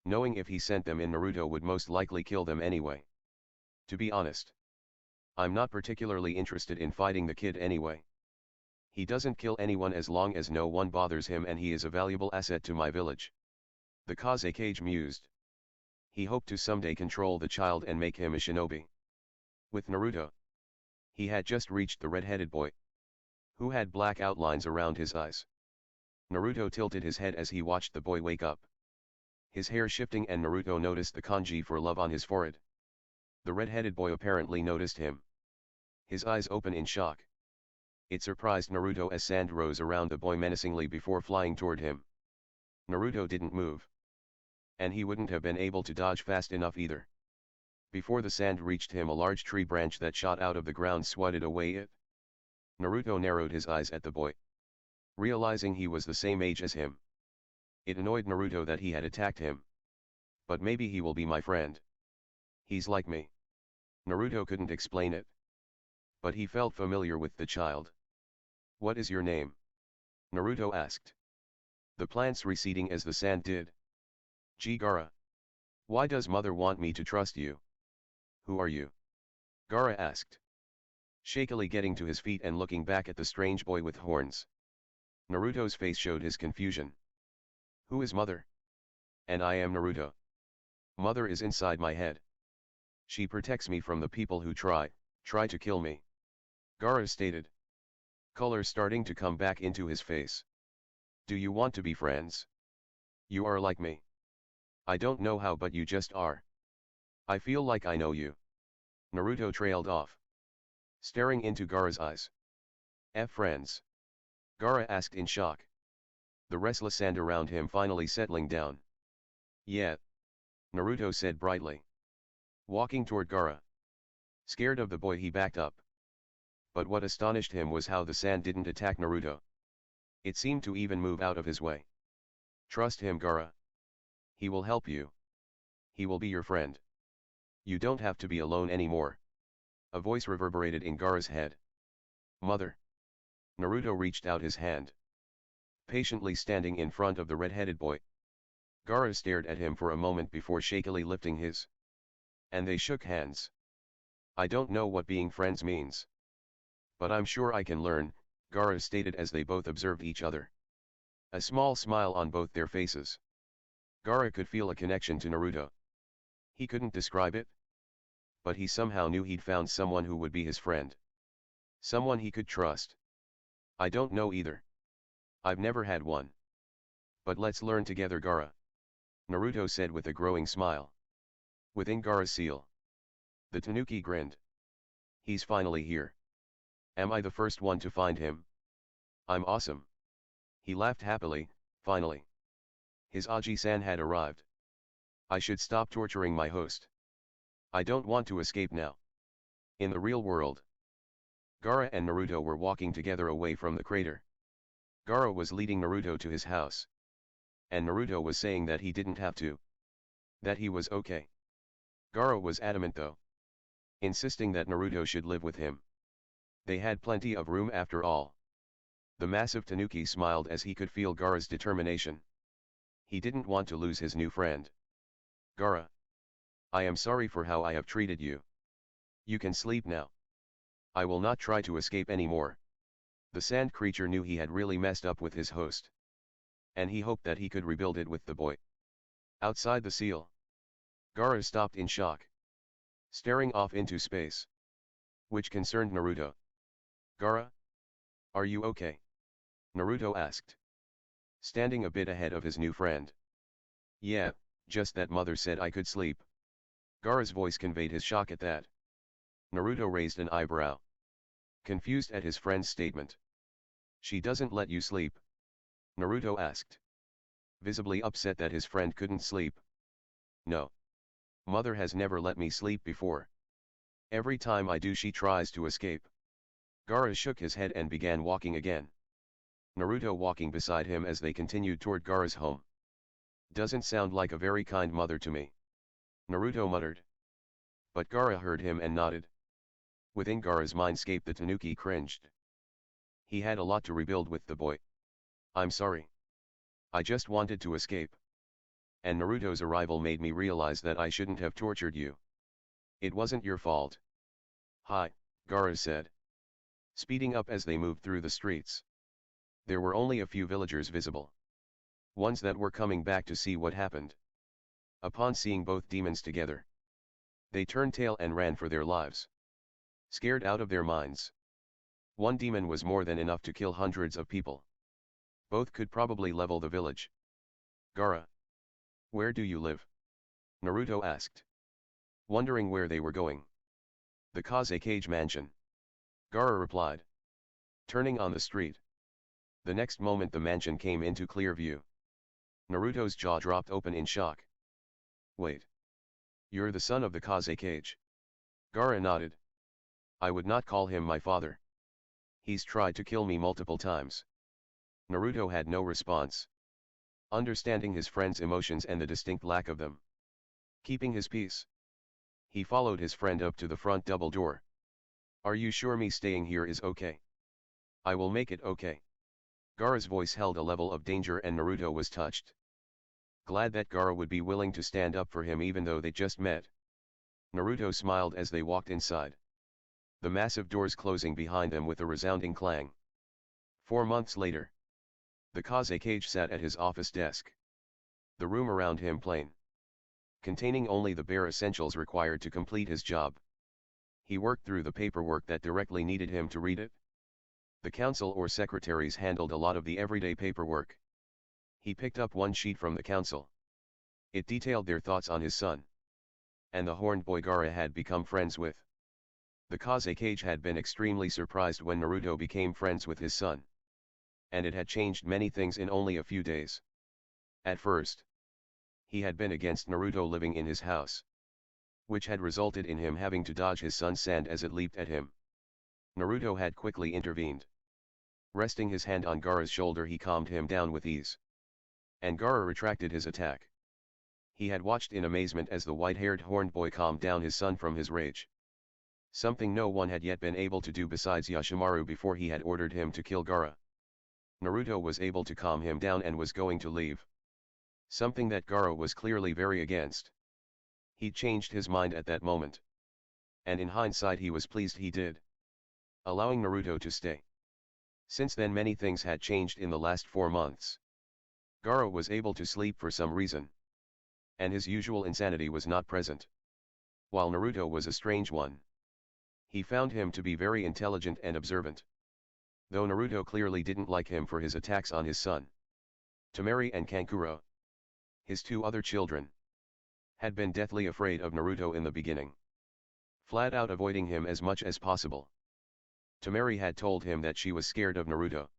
knowing if he sent them in, Naruto would most likely kill them anyway. To be honest, I'm not particularly interested in fighting the kid anyway. He doesn't kill anyone as long as no one bothers him, and he is a valuable asset to my village. The Kazekage mused. He hoped to someday control the child and make him a shinobi. With Naruto, he had just reached the red-headed boy, who had black outlines around his eyes. Naruto tilted his head as he watched the boy wake up, his hair shifting, and Naruto noticed the kanji for love on his forehead. The red-headed boy apparently noticed him, his eyes open in shock. It surprised Naruto as sand rose around the boy menacingly before flying toward him. Naruto didn't move, and he wouldn't have been able to dodge fast enough either. Before the sand reached him, a large tree branch that shot out of the ground swatted away it. Naruto narrowed his eyes at the boy, realizing he was the same age as him. It annoyed Naruto that he had attacked him. But maybe he will be my friend. He's like me. Naruto couldn't explain it, but he felt familiar with the child. What is your name? Naruto asked, the plants receding as the sand did. Gaara. Why does mother want me to trust you? Who are you? Gaara asked, shakily getting to his feet and looking back at the strange boy with horns. Naruto's face showed his confusion. Who is mother? And I am Naruto. Mother is inside my head. She protects me from the people who try to kill me. Gaara stated, color starting to come back into his face. Do you want to be friends? You are like me. I don't know how, but you just are. I feel like I know you. Naruto trailed off, staring into Gaara's eyes. Friends? Gaara asked in shock, the restless sand around him finally settling down. Yeah. Naruto said brightly, walking toward Gaara. Scared of the boy, he backed up. But what astonished him was how the sand didn't attack Naruto. It seemed to even move out of his way. Trust him, Gaara. He will help you. He will be your friend. You don't have to be alone anymore. A voice reverberated in Gaara's head. Mother. Naruto reached out his hand, patiently standing in front of the red-headed boy. Gaara stared at him for a moment before shakily lifting his. And they shook hands. I don't know what being friends means, but I'm sure I can learn, Gaara stated as they both observed each other. A small smile on both their faces. Gaara could feel a connection to Naruto. He couldn't describe it, but he somehow knew he'd found someone who would be his friend. Someone he could trust. I don't know either. I've never had one. But let's learn together, Gaara. Naruto said with a growing smile. Within Gaara's seal, the Tanuki grinned. He's finally here. Am I the first one to find him? I'm awesome. He laughed happily, finally. His Aji-san had arrived. I should stop torturing my host. I don't want to escape now. In the real world, Gaara and Naruto were walking together away from the crater. Gaara was leading Naruto to his house, and Naruto was saying that he didn't have to. That he was okay. Gaara was adamant though, insisting that Naruto should live with him. They had plenty of room after all. The massive Tanuki smiled as he could feel Gaara's determination. He didn't want to lose his new friend. Gaara. I am sorry for how I have treated you. You can sleep now. I will not try to escape anymore. The sand creature knew he had really messed up with his host, and he hoped that he could rebuild it with the boy. Outside the seal, Gaara stopped in shock, staring off into space, which concerned Naruto. Gaara? Are you okay? Naruto asked, standing a bit ahead of his new friend. Yeah, just that mother said I could sleep. Gaara's voice conveyed his shock at that. Naruto raised an eyebrow, confused at his friend's statement. She doesn't let you sleep? Naruto asked, visibly upset that his friend couldn't sleep. No. Mother has never let me sleep before. Every time I do, she tries to escape. Gaara shook his head and began walking again. Naruto walking beside him as they continued toward Gaara's home. Doesn't sound like a very kind mother to me, Naruto muttered. But Gaara heard him and nodded. Within Gaara's mindscape, the Tanuki cringed. He had a lot to rebuild with the boy. I'm sorry. I just wanted to escape. And Naruto's arrival made me realize that I shouldn't have tortured you. It wasn't your fault. Hi, Gaara said, speeding up as they moved through the streets. There were only a few villagers visible. Ones that were coming back to see what happened. Upon seeing both demons together, they turned tail and ran for their lives. Scared out of their minds. One demon was more than enough to kill hundreds of people. Both could probably level the village. Gaara, where do you live? Naruto asked, wondering where they were going. The Kazekage mansion. Gaara replied, turning on the street. The next moment the mansion came into clear view. Naruto's jaw dropped open in shock. Wait. You're the son of the Kazekage. Gaara nodded. I would not call him my father. He's tried to kill me multiple times. Naruto had no response. Understanding his friend's emotions and the distinct lack of them. Keeping his peace. He followed his friend up to the front double door. Are you sure me staying here is okay? I will make it okay. Gaara's voice held a level of danger and Naruto was touched. Glad that Gaara would be willing to stand up for him even though they just met. Naruto smiled as they walked inside. The massive doors closing behind them with a resounding clang. 4 months later. The Kazekage sat at his office desk. The room around him plain. Containing only the bare essentials required to complete his job. He worked through the paperwork that directly needed him to read it. The council or secretaries handled a lot of the everyday paperwork. He picked up one sheet from the council. It detailed their thoughts on his son. And the horned boy Gaara had become friends with. The Kazekage had been extremely surprised when Naruto became friends with his son. And it had changed many things in only a few days. At first, he had been against Naruto living in his house, which had resulted in him having to dodge his son's sand as it leaped at him. Naruto had quickly intervened. Resting his hand on Gaara's shoulder, he calmed him down with ease. And Gaara retracted his attack. He had watched in amazement as the white-haired horned boy calmed down his son from his rage. Something no one had yet been able to do besides Yoshimaru before he had ordered him to kill Gaara. Naruto was able to calm him down and was going to leave. Something that Gaara was clearly very against. He changed his mind at that moment. And in hindsight he was pleased he did. Allowing Naruto to stay. Since then many things had changed in the last 4 months. Gaara was able to sleep for some reason. And his usual insanity was not present. While Naruto was a strange one. He found him to be very intelligent and observant. Though Naruto clearly didn't like him for his attacks on his son. Temari and Kankuro, his 2 other children, had been deathly afraid of Naruto in the beginning. Flat out avoiding him as much as possible. Temari had told him that she was scared of Naruto.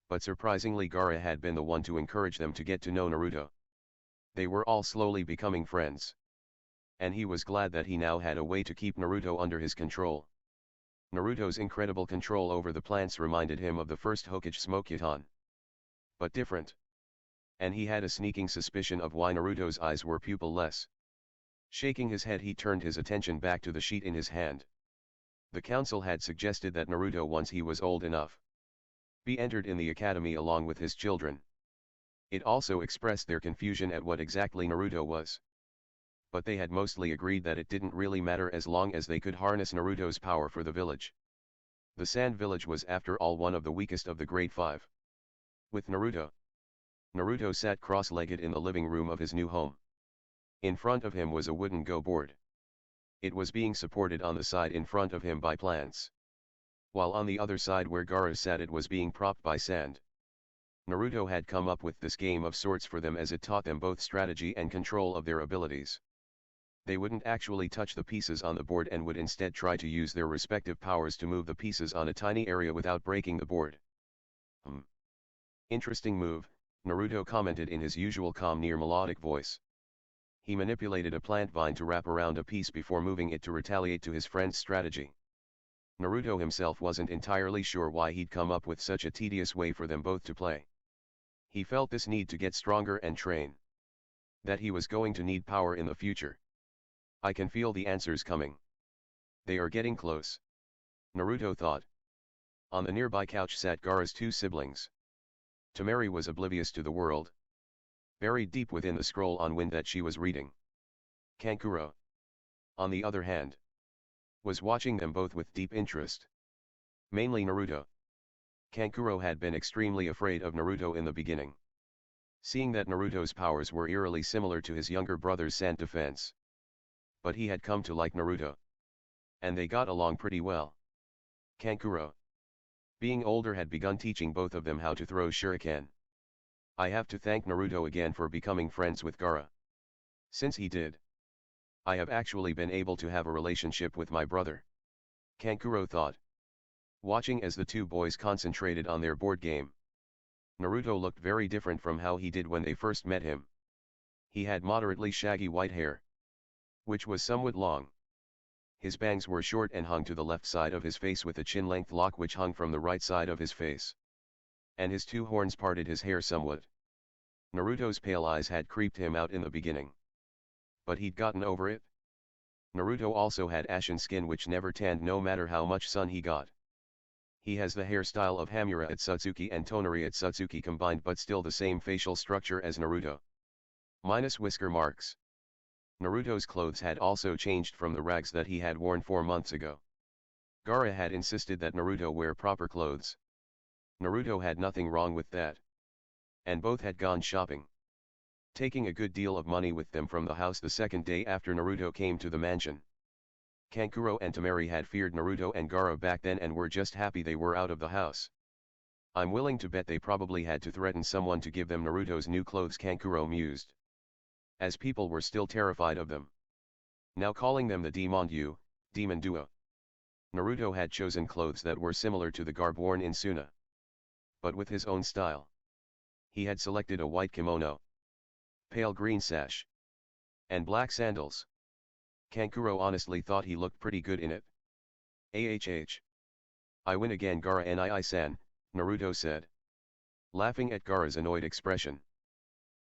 But surprisingly Gaara had been the one to encourage them to get to know Naruto. They were all slowly becoming friends. And he was glad that he now had a way to keep Naruto under his control. Naruto's incredible control over the plants reminded him of the first Hokage Smokyutan. But different. And he had a sneaking suspicion of why Naruto's eyes were pupil-less. Shaking his head he turned his attention back to the sheet in his hand. The council had suggested that Naruto, once he was old enough, be entered in the academy along with his children. It also expressed their confusion at what exactly Naruto was. But they had mostly agreed that it didn't really matter as long as they could harness Naruto's power for the village. The Sand Village was after all one of the weakest of the Great Five. With Naruto. Naruto sat cross-legged in the living room of his new home. In front of him was a wooden go board. It was being supported on the side in front of him by plants. While on the other side where Gaara sat it was being propped by sand. Naruto had come up with this game of sorts for them as it taught them both strategy and control of their abilities. They wouldn't actually touch the pieces on the board and would instead try to use their respective powers to move the pieces on a tiny area without breaking the board. Interesting move, Naruto commented in his usual calm near melodic voice. He manipulated a plant vine to wrap around a piece before moving it to retaliate to his friend's strategy. Naruto himself wasn't entirely sure why he'd come up with such a tedious way for them both to play. He felt this need to get stronger and train. That he was going to need power in the future. I can feel the answers coming. They are getting close. Naruto thought. On the nearby couch sat Gaara's two siblings. Temari was oblivious to the world, buried deep within the scroll on wind that she was reading. Kankuro, on the other hand, was watching them both with deep interest. Mainly Naruto. Kankuro had been extremely afraid of Naruto in the beginning, seeing that Naruto's powers were eerily similar to his younger brother's sand defense. But he had come to like Naruto, and they got along pretty well. Kankuro, being older, had begun teaching both of them how to throw shuriken. I have to thank Naruto again for becoming friends with Gaara. Since he did, I have actually been able to have a relationship with my brother. Kankuro thought, watching as the two boys concentrated on their board game. Naruto looked very different from how he did when they first met him. He had moderately shaggy white hair, which was somewhat long. His bangs were short and hung to the left side of his face, with a chin-length lock which hung from the right side of his face. And his two horns parted his hair somewhat. Naruto's pale eyes had creeped him out in the beginning, but he'd gotten over it. Naruto also had ashen skin which never tanned no matter how much sun he got. He has the hairstyle of Hamura at Satsuki and Tonari at Satsuki combined, but still the same facial structure as Naruto, minus whisker marks. Naruto's clothes had also changed from the rags that he had worn 4 months ago. Gaara had insisted that Naruto wear proper clothes. Naruto had nothing wrong with that. And both had gone shopping, taking a good deal of money with them from the house the second day after Naruto came to the mansion. Kankuro and Temari had feared Naruto and Gaara back then and were just happy they were out of the house. I'm willing to bet they probably had to threaten someone to give them Naruto's new clothes, Kankuro mused, as people were still terrified of them, now calling them the Demon Duo. Naruto had chosen clothes that were similar to the garb worn in Suna, but with his own style. He had selected a white kimono, pale green sash, and black sandals. Kankuro honestly thought he looked pretty good in it. AHH. I win again, Gaara nii-san, Naruto said, laughing at Gaara's annoyed expression.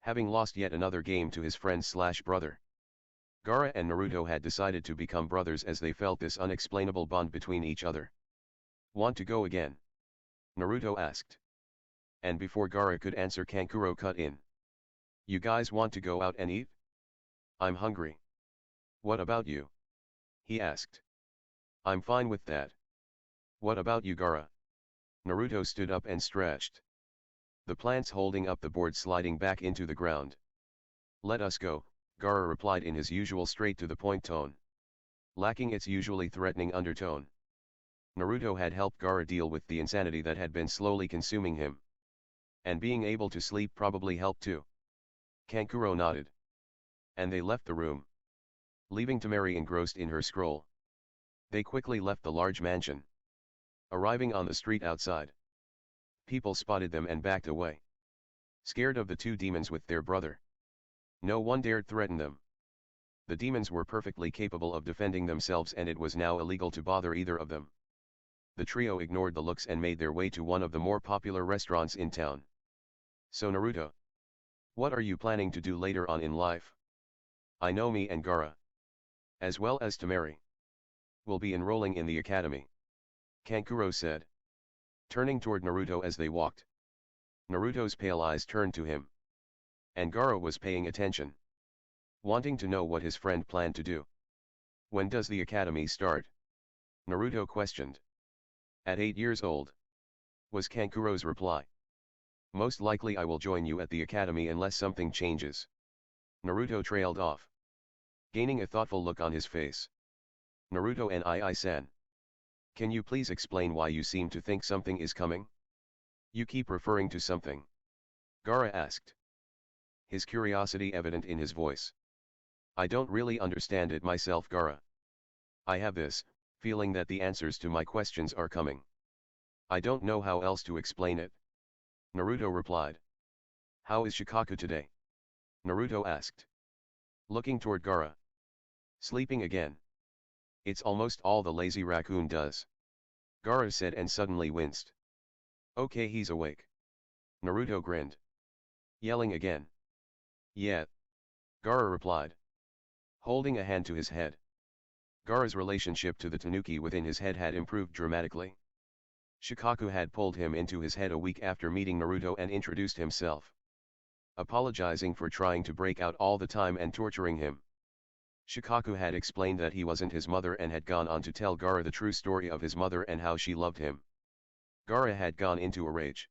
Having lost yet another game to his friend/brother. Gaara and Naruto had decided to become brothers as they felt this unexplainable bond between each other. Want to go again? Naruto asked. And before Gaara could answer, Kankuro cut in. You guys want to go out and eat? I'm hungry. What about you? He asked. I'm fine with that. What about you, Gaara? Naruto stood up and stretched, the plants holding up the board sliding back into the ground. Let us go, Gaara replied in his usual straight-to-the-point tone, lacking its usually threatening undertone. Naruto had helped Gaara deal with the insanity that had been slowly consuming him, and being able to sleep probably helped too. Kankuro nodded, and they left the room, leaving Temari engrossed in her scroll. They quickly left the large mansion. Arriving on the street outside, people spotted them and backed away, scared of the two demons with their brother. No one dared threaten them. The demons were perfectly capable of defending themselves, and it was now illegal to bother either of them. The trio ignored the looks and made their way to one of the more popular restaurants in town. So Naruto, what are you planning to do later on in life? I know me and Gaara, as well as Temari, will be enrolling in the academy, Kankuro said, turning toward Naruto as they walked. Naruto's pale eyes turned to him, and Gaara was paying attention, wanting to know what his friend planned to do. When does the academy start? Naruto questioned. At 8 years old, was Kankuro's reply. Most likely I will join you at the academy unless something changes. Naruto trailed off, gaining a thoughtful look on his face. Naruto nii-san, can you please explain why you seem to think something is coming? You keep referring to something, Gaara asked, his curiosity evident in his voice. I don't really understand it myself, Gaara. I have this feeling that the answers to my questions are coming. I don't know how else to explain it, Naruto replied. How is Shikaku today? Naruto asked, looking toward Gaara. Sleeping again. It's almost all the lazy raccoon does, Gaara said and suddenly winced. Okay, he's awake. Naruto grinned. Yelling again? Yeah, Gaara replied, holding a hand to his head. Gaara's relationship to the tanuki within his head had improved dramatically. Shikaku had pulled him into his head a week after meeting Naruto and introduced himself, apologizing for trying to break out all the time and torturing him. Shikaku had explained that he wasn't his mother and had gone on to tell Gaara the true story of his mother and how she loved him. Gaara had gone into a rage,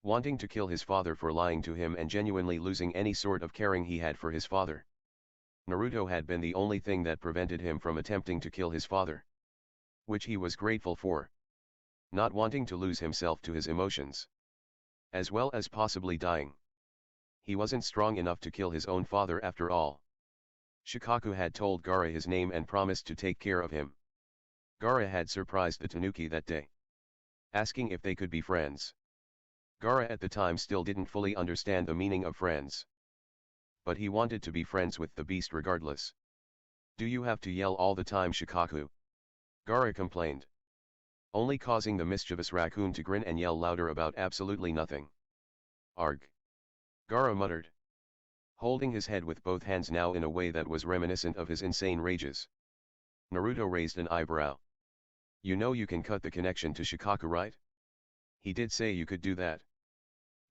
wanting to kill his father for lying to him and genuinely losing any sort of caring he had for his father. Naruto had been the only thing that prevented him from attempting to kill his father, which he was grateful for, not wanting to lose himself to his emotions, as well as possibly dying. He wasn't strong enough to kill his own father after all. Shikaku had told Gaara his name and promised to take care of him. Gaara had surprised the Tanuki that day, asking if they could be friends. Gaara at the time still didn't fully understand the meaning of friends, but he wanted to be friends with the beast regardless. "Do you have to yell all the time, Shikaku?" Gaara complained, only causing the mischievous raccoon to grin and yell louder about absolutely nothing. "Arg!" Gaara muttered, holding his head with both hands now in a way that was reminiscent of his insane rages. Naruto raised an eyebrow. "You know you can cut the connection to Shikaku, right? He did say you could do that."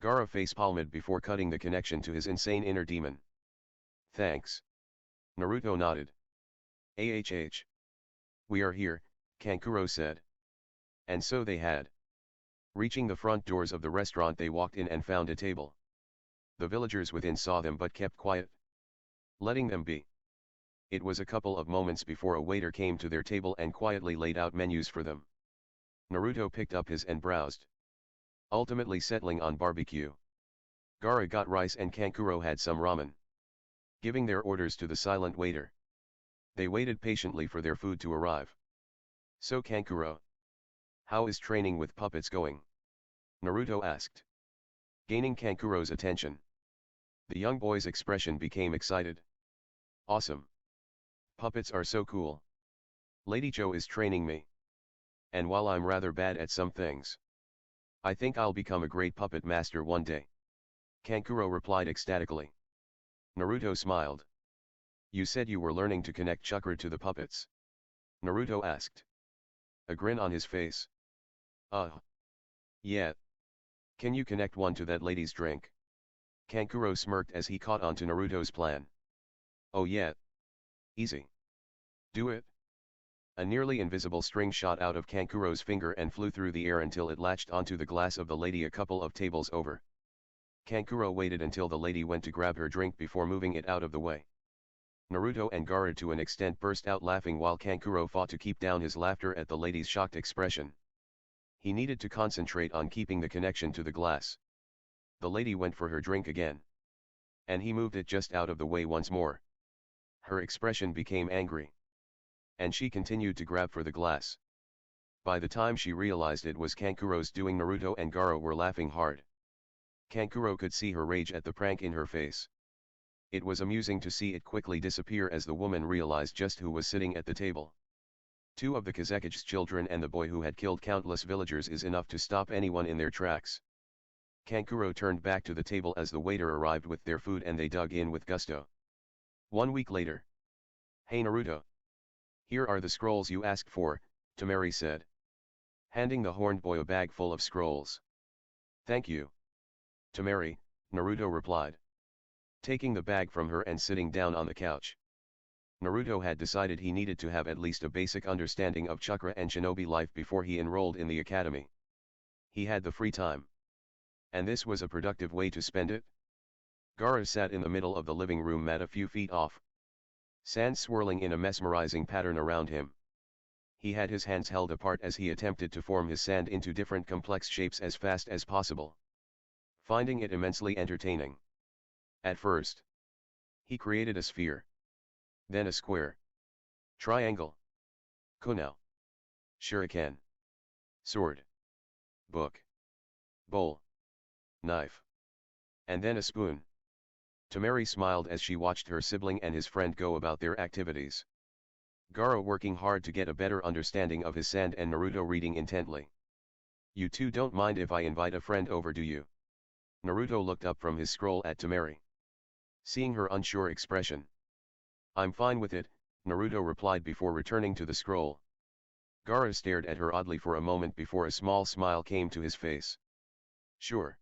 Gaara face-palmed before cutting the connection to his insane inner demon. "Thanks." Naruto nodded. "AHH. We are here," Kankuro said. And so they had. Reaching the front doors of the restaurant, they walked in and found a table. The villagers within saw them but kept quiet, letting them be. It was a couple of moments before a waiter came to their table and quietly laid out menus for them. Naruto picked up his and browsed, ultimately settling on barbecue. Gaara got rice and Kankuro had some ramen. Giving their orders to the silent waiter, they waited patiently for their food to arrive. "So Kankuro, how is training with puppets going?" Naruto asked, gaining Kankuro's attention. The young boy's expression became excited. "Awesome. Puppets are so cool. Lady Cho is training me. And while I'm rather bad at some things, I think I'll become a great puppet master one day," Kankuro replied ecstatically. Naruto smiled. "You said you were learning to connect chakra to the puppets?" Naruto asked, a grin on his face. Yeah. Can you connect one to that lady's drink?" Kankuro smirked as he caught on to Naruto's plan. "Oh yeah. Easy. Do it." A nearly invisible string shot out of Kankuro's finger and flew through the air until it latched onto the glass of the lady a couple of tables over. Kankuro waited until the lady went to grab her drink before moving it out of the way. Naruto and Gaara to an extent burst out laughing while Kankuro fought to keep down his laughter at the lady's shocked expression. He needed to concentrate on keeping the connection to the glass. The lady went for her drink again, and he moved it just out of the way once more. Her expression became angry, and she continued to grab for the glass. By the time she realized it was Kankuro's doing, Naruto and Gaara were laughing hard. Kankuro could see her rage at the prank in her face. It was amusing to see it quickly disappear as the woman realized just who was sitting at the table. Two of the Kazekige's children and the boy who had killed countless villagers is enough to stop anyone in their tracks. Kankuro turned back to the table as the waiter arrived with their food and they dug in with gusto. 1 week later. "Hey Naruto. Here are the scrolls you asked for," Temari said, handing the horned boy a bag full of scrolls. "Thank you, Temari," Naruto replied, taking the bag from her and sitting down on the couch. Naruto had decided he needed to have at least a basic understanding of chakra and shinobi life before he enrolled in the academy. He had the free time, and this was a productive way to spend it. Gaara sat in the middle of the living room mat a few feet off, sand swirling in a mesmerizing pattern around him. He had his hands held apart as he attempted to form his sand into different complex shapes as fast as possible, finding it immensely entertaining. At first, he created a sphere, then a square, triangle, kunai, shuriken, sword, book, bowl, knife, and then a spoon. Temari smiled as she watched her sibling and his friend go about their activities. Gaara working hard to get a better understanding of his sand and Naruto reading intently. "You two don't mind if I invite a friend over, do you?" Naruto looked up from his scroll at Temari, seeing her unsure expression. "I'm fine with it," Naruto replied before returning to the scroll. Gaara stared at her oddly for a moment before a small smile came to his face. Sure.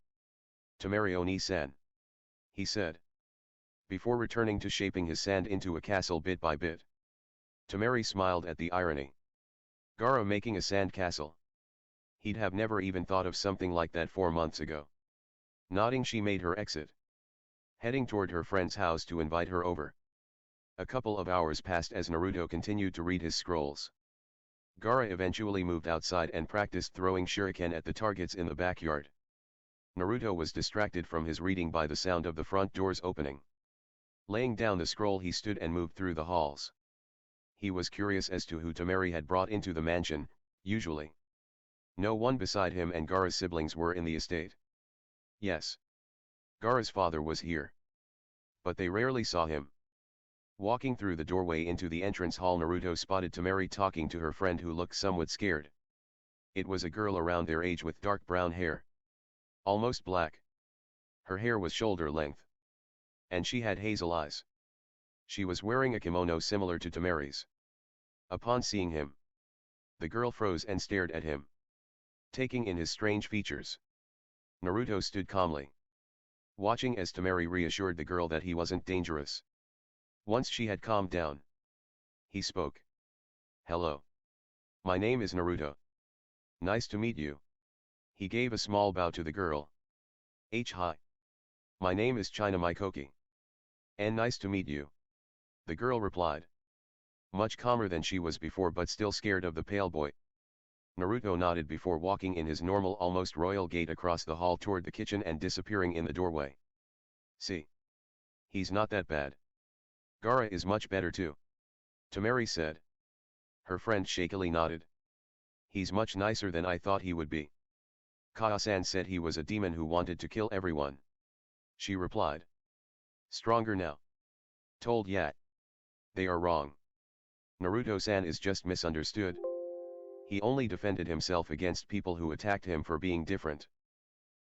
Temari Oni-san. He said. Before returning to shaping his sand into a castle bit by bit. Temari smiled at the irony. Gaara making a sand castle. He'd have never even thought of something like that 4 months ago. Nodding, she made her exit. Heading toward her friend's house to invite her over. A couple of hours passed as Naruto continued to read his scrolls. Gaara eventually moved outside and practiced throwing shuriken at the targets in the backyard. Naruto was distracted from his reading by the sound of the front doors opening. Laying down the scroll, he stood and moved through the halls. He was curious as to who Temari had brought into the mansion. Usually no one beside him and Gaara's siblings were in the estate. Yes. Gaara's father was here. But they rarely saw him. Walking through the doorway into the entrance hall, Naruto spotted Temari talking to her friend, who looked somewhat scared. It was a girl around their age with dark brown hair. Almost black. Her hair was shoulder length. And she had hazel eyes. She was wearing a kimono similar to Temari's. Upon seeing him, the girl froze and stared at him, taking in his strange features. Naruto stood calmly, watching as Temari reassured the girl that he wasn't dangerous. Once she had calmed down, he spoke. Hello. My name is Naruto. Nice to meet you. He gave a small bow to the girl. Hi. My name is China Mikoki. And nice to meet you. The girl replied. Much calmer than she was before, but still scared of the pale boy. Naruto nodded before walking in his normal, almost royal gait across the hall toward the kitchen and disappearing in the doorway. See. He's not that bad. Gaara is much better too. Temari said. Her friend shakily nodded. He's much nicer than I thought he would be. Kaa-san said he was a demon who wanted to kill everyone. She replied. Stronger now. Told Yat. They are wrong. Naruto-san is just misunderstood. He only defended himself against people who attacked him for being different.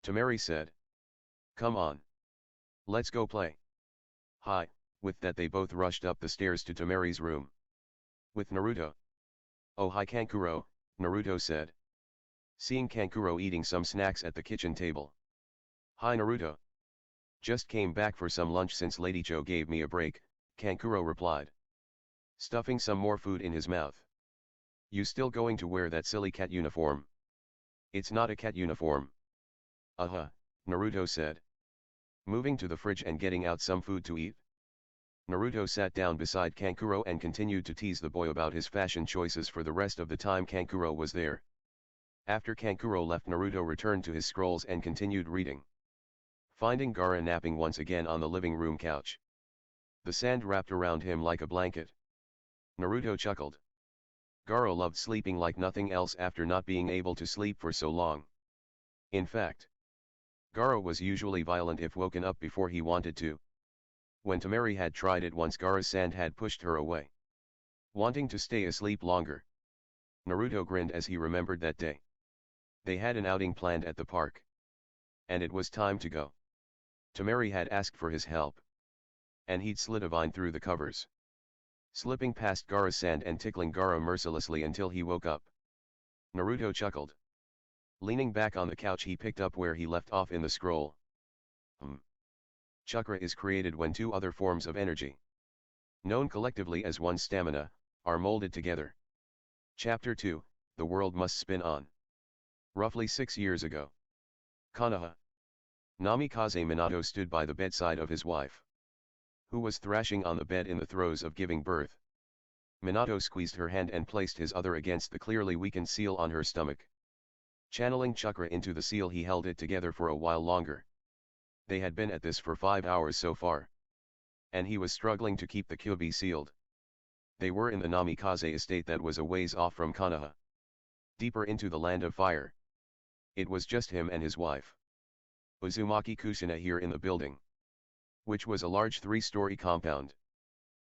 Temari said. Come on. Let's go play. Hi. With that, they both rushed up the stairs to Temari's room. With Naruto. Oh hi Kankuro, Naruto said. Seeing Kankuro eating some snacks at the kitchen table. Hi Naruto. Just came back for some lunch since Lady Cho gave me a break, Kankuro replied. Stuffing some more food in his mouth. You still going to wear that silly cat uniform? It's not a cat uniform. Naruto said. Moving to the fridge and getting out some food to eat. Naruto sat down beside Kankuro and continued to tease the boy about his fashion choices for the rest of the time Kankuro was there. After Kankuro left, Naruto returned to his scrolls and continued reading. Finding Gaara napping once again on the living room couch. The sand wrapped around him like a blanket. Naruto chuckled. Gaara loved sleeping like nothing else after not being able to sleep for so long. In fact, Gaara was usually violent if woken up before he wanted to. When Temari had tried it once, Gaara's sand had pushed her away, wanting to stay asleep longer. Naruto grinned as he remembered that day. They had an outing planned at the park. And it was time to go. Temari had asked for his help. And he'd slid a vine through the covers, slipping past Gaara's sand and tickling Gaara mercilessly until he woke up. Naruto chuckled. Leaning back on the couch, he picked up where he left off in the scroll. Chakra is created when two other forms of energy, known collectively as one stamina, are molded together. Chapter 2, The World Must Spin On. Roughly 6 years ago. Konoha. Namikaze Minato stood by the bedside of his wife, who was thrashing on the bed in the throes of giving birth. Minato squeezed her hand and placed his other against the clearly weakened seal on her stomach. Channeling chakra into the seal, he held it together for a while longer. They had been at this for 5 hours so far. And he was struggling to keep the kyubi sealed. They were in the Namikaze estate that was a ways off from Konoha, deeper into the land of fire. It was just him and his wife. Uzumaki Kusina here in the building, which was a large 3-story compound,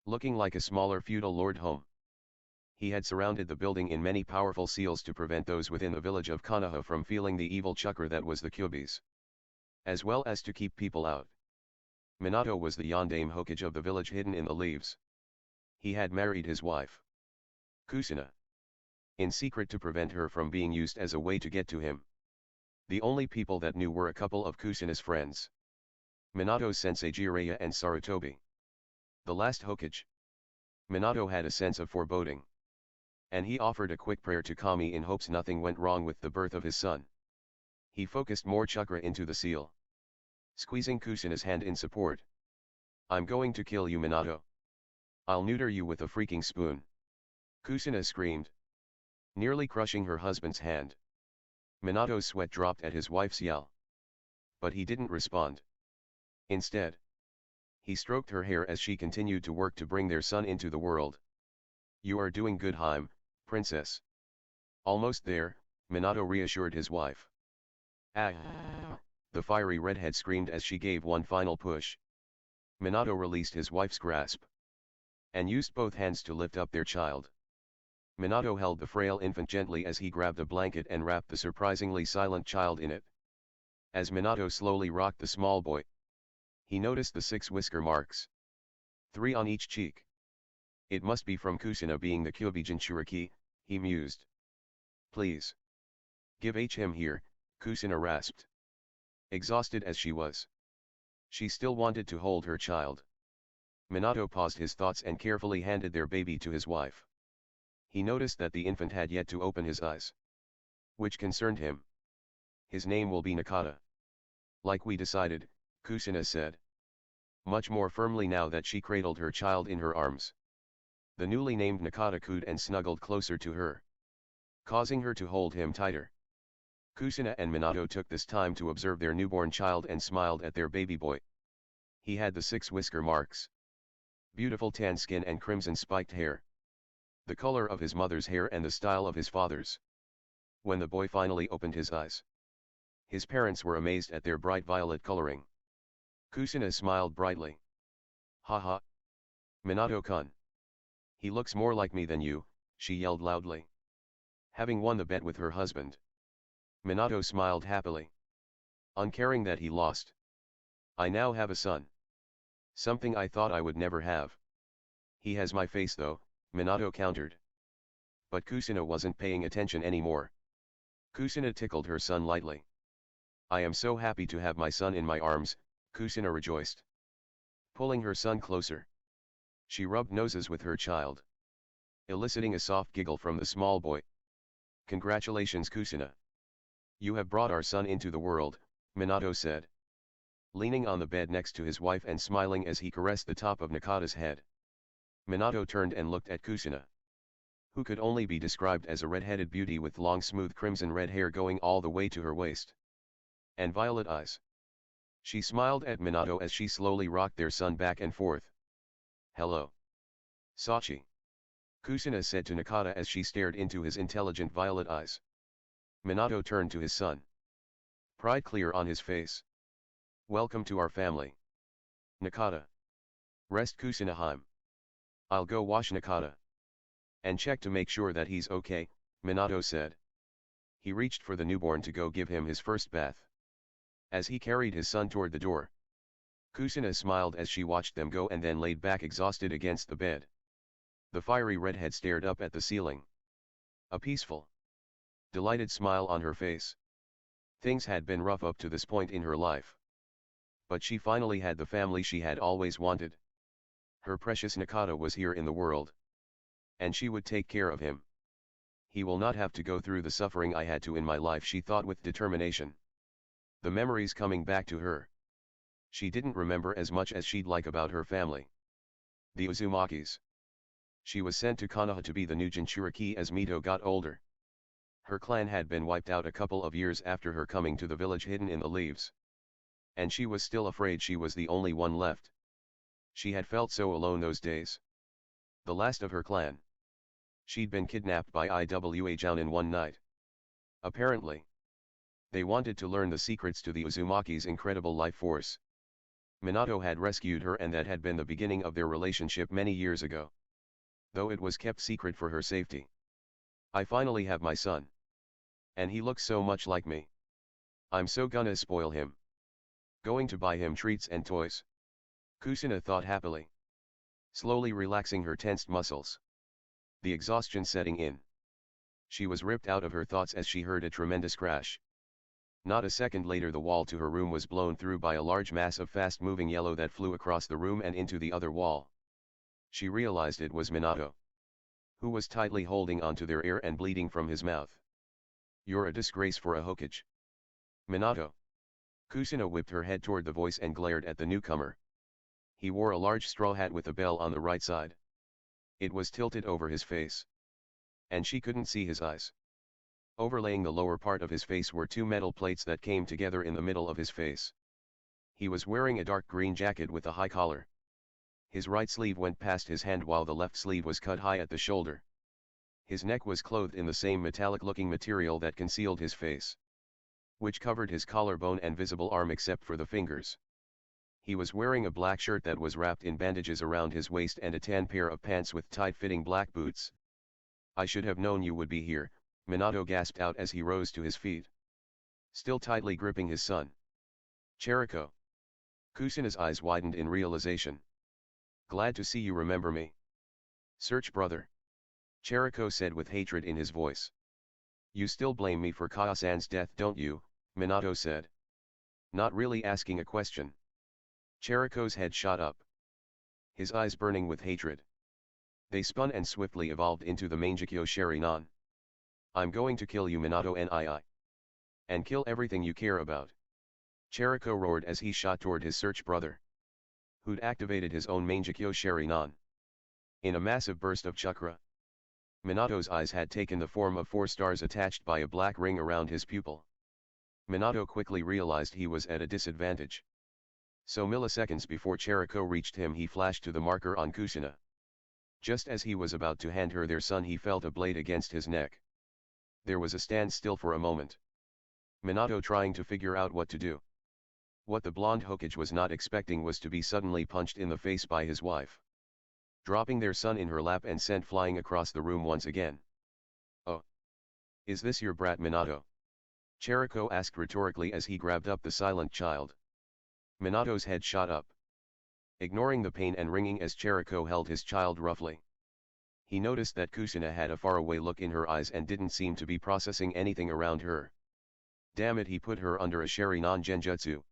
looking like a smaller feudal lord home. He had surrounded the building in many powerful seals to prevent those within the village of Konoha from feeling the evil chakra that was the kyubis, as well as to keep people out. Minato was the yondaime Hokage of the village hidden in the leaves. He had married his wife, Kusina. in secret to prevent her from being used as a way to get to him. The only people that knew were a couple of Kusuna's friends, Minato's sensei Jiraiya and Sarutobi. The last Hokage. Minato had a sense of foreboding, and he offered a quick prayer to Kami in hopes nothing went wrong with the birth of his son. He focused more chakra into the seal, squeezing Kusuna's hand in support. "I'm going to kill you, Minato. I'll neuter you with a freaking spoon," Kusuna screamed, nearly crushing her husband's hand. Minato's sweat dropped at his wife's yell, but he didn't respond. Instead, he stroked her hair as she continued to work to bring their son into the world. "You are doing good, princess." "Almost there," Minato reassured his wife. "Ah!" the fiery redhead screamed as she gave one final push. Minato released his wife's grasp, and used both hands to lift up their child. Minato held the frail infant gently as he grabbed a blanket and wrapped the surprisingly silent child in it. As Minato slowly rocked the small boy, he noticed the 6 whisker marks, 3 on each cheek. "It must be from Kusuna being the Kyuubi Jinchuriki," he mused. "Please. Give him here," Kusuna rasped. Exhausted as she was, she still wanted to hold her child. Minato paused his thoughts and carefully handed their baby to his wife. He noticed that the infant had yet to open his eyes, which concerned him. "His name will be Nakata. Like we decided," Kusuna said, much more firmly now that she cradled her child in her arms. The newly named Nakata cooed and snuggled closer to her, causing her to hold him tighter. Kusuna and Minato took this time to observe their newborn child and smiled at their baby boy. He had the 6 whisker marks, beautiful tan skin and crimson spiked hair, the color of his mother's hair and the style of his father's. When the boy finally opened his eyes, his parents were amazed at their bright violet coloring. Kusuna smiled brightly. "Haha. Minato-kun. He looks more like me than you," she yelled loudly, having won the bet with her husband. Minato smiled happily, uncaring that he lost. "I now have a son. Something I thought I would never have." "He has my face though," Minato countered. But Kusuna wasn't paying attention anymore. Kusuna tickled her son lightly. "I am so happy to have my son in my arms," Kusuna rejoiced, pulling her son closer. She rubbed noses with her child, eliciting a soft giggle from the small boy. "Congratulations, Kusuna. You have brought our son into the world," Minato said, leaning on the bed next to his wife and smiling as he caressed the top of Nakata's head. Minato turned and looked at Kusuna, who could only be described as a red-headed beauty with long smooth crimson red hair going all the way to her waist, and violet eyes. She smiled at Minato as she slowly rocked their son back and forth. "Hello, Sachi," Kusuna said to Nakata as she stared into his intelligent violet eyes. Minato turned to his son, pride clear on his face. "Welcome to our family, Nakata. Rest Kusunaheim. I'll go wash Nakata and check to make sure that he's okay," Minato said. He reached for the newborn to go give him his first bath. As he carried his son toward the door, Kusuna smiled as she watched them go and then laid back exhausted against the bed. The fiery redhead stared up at the ceiling, a peaceful, delighted smile on her face. Things had been rough up to this point in her life, but she finally had the family she had always wanted. Her precious Nakata was here in the world, and she would take care of him. "He will not have to go through the suffering I had to in my life," she thought with determination. The memories coming back to her. She didn't remember as much as she'd like about her family. The Uzumakis. She was sent to Konoha to be the new Jinchuriki as Mito got older. Her clan had been wiped out a couple of years after her coming to the village hidden in the leaves, and she was still afraid she was the only one left. She had felt so alone those days. The last of her clan. She'd been kidnapped by Iwa Jounin one night. Apparently, they wanted to learn the secrets to the Uzumaki's incredible life force. Minato had rescued her, and that had been the beginning of their relationship many years ago, though it was kept secret for her safety. "I finally have my son. And he looks so much like me. I'm so gonna spoil him. Going to buy him treats and toys," Kusuna thought happily, slowly relaxing her tensed muscles. The exhaustion setting in. She was ripped out of her thoughts as she heard a tremendous crash. Not a second later the wall to her room was blown through by a large mass of fast-moving yellow that flew across the room and into the other wall. She realized it was Minato, who was tightly holding onto their ear and bleeding from his mouth. "You're a disgrace for a Hokage, Minato." Kusina whipped her head toward the voice and glared at the newcomer. He wore a large straw hat with a bell on the right side. It was tilted over his face, and she couldn't see his eyes. Overlaying the lower part of his face were two metal plates that came together in the middle of his face. He was wearing a dark green jacket with a high collar. His right sleeve went past his hand while the left sleeve was cut high at the shoulder. His neck was clothed in the same metallic-looking material that concealed his face, which covered his collarbone and visible arm except for the fingers. He was wearing a black shirt that was wrapped in bandages around his waist and a tan pair of pants with tight-fitting black boots. "I should have known you would be here," Minato gasped out as he rose to his feet, still tightly gripping his son. "Cheriko." Kusina's eyes widened in realization. "Glad to see you remember me." "Search brother," Cheriko said with hatred in his voice. "You still blame me for Kaya-san's death, don't you?" Minato said, not really asking a question. Cheriko's head shot up, his eyes burning with hatred. They spun and swiftly evolved into the Mangekyo Sharingan. "I'm going to kill you, Minato nii. And kill everything you care about." Cheriko roared as he shot toward his search brother, who'd activated his own Mangekyo Sharingan. In a massive burst of chakra, Minato's eyes had taken the form of 4 stars attached by a black ring around his pupil. Minato quickly realized he was at a disadvantage. So milliseconds before Cheriko reached him he flashed to the marker on Kusina. Just as he was about to hand her their son he felt a blade against his neck. There was a standstill for a moment, Minato trying to figure out what to do. What the blonde Hokage was not expecting was to be suddenly punched in the face by his wife, dropping their son in her lap and sent flying across the room once again. "Oh, is this your brat, Minato?" Cheriko asked rhetorically as he grabbed up the silent child. Minato's head shot up, ignoring the pain and ringing as Cheriko held his child roughly. He noticed that Kusina had a faraway look in her eyes and didn't seem to be processing anything around her. Damn it, he put her under a Sharingan genjutsu.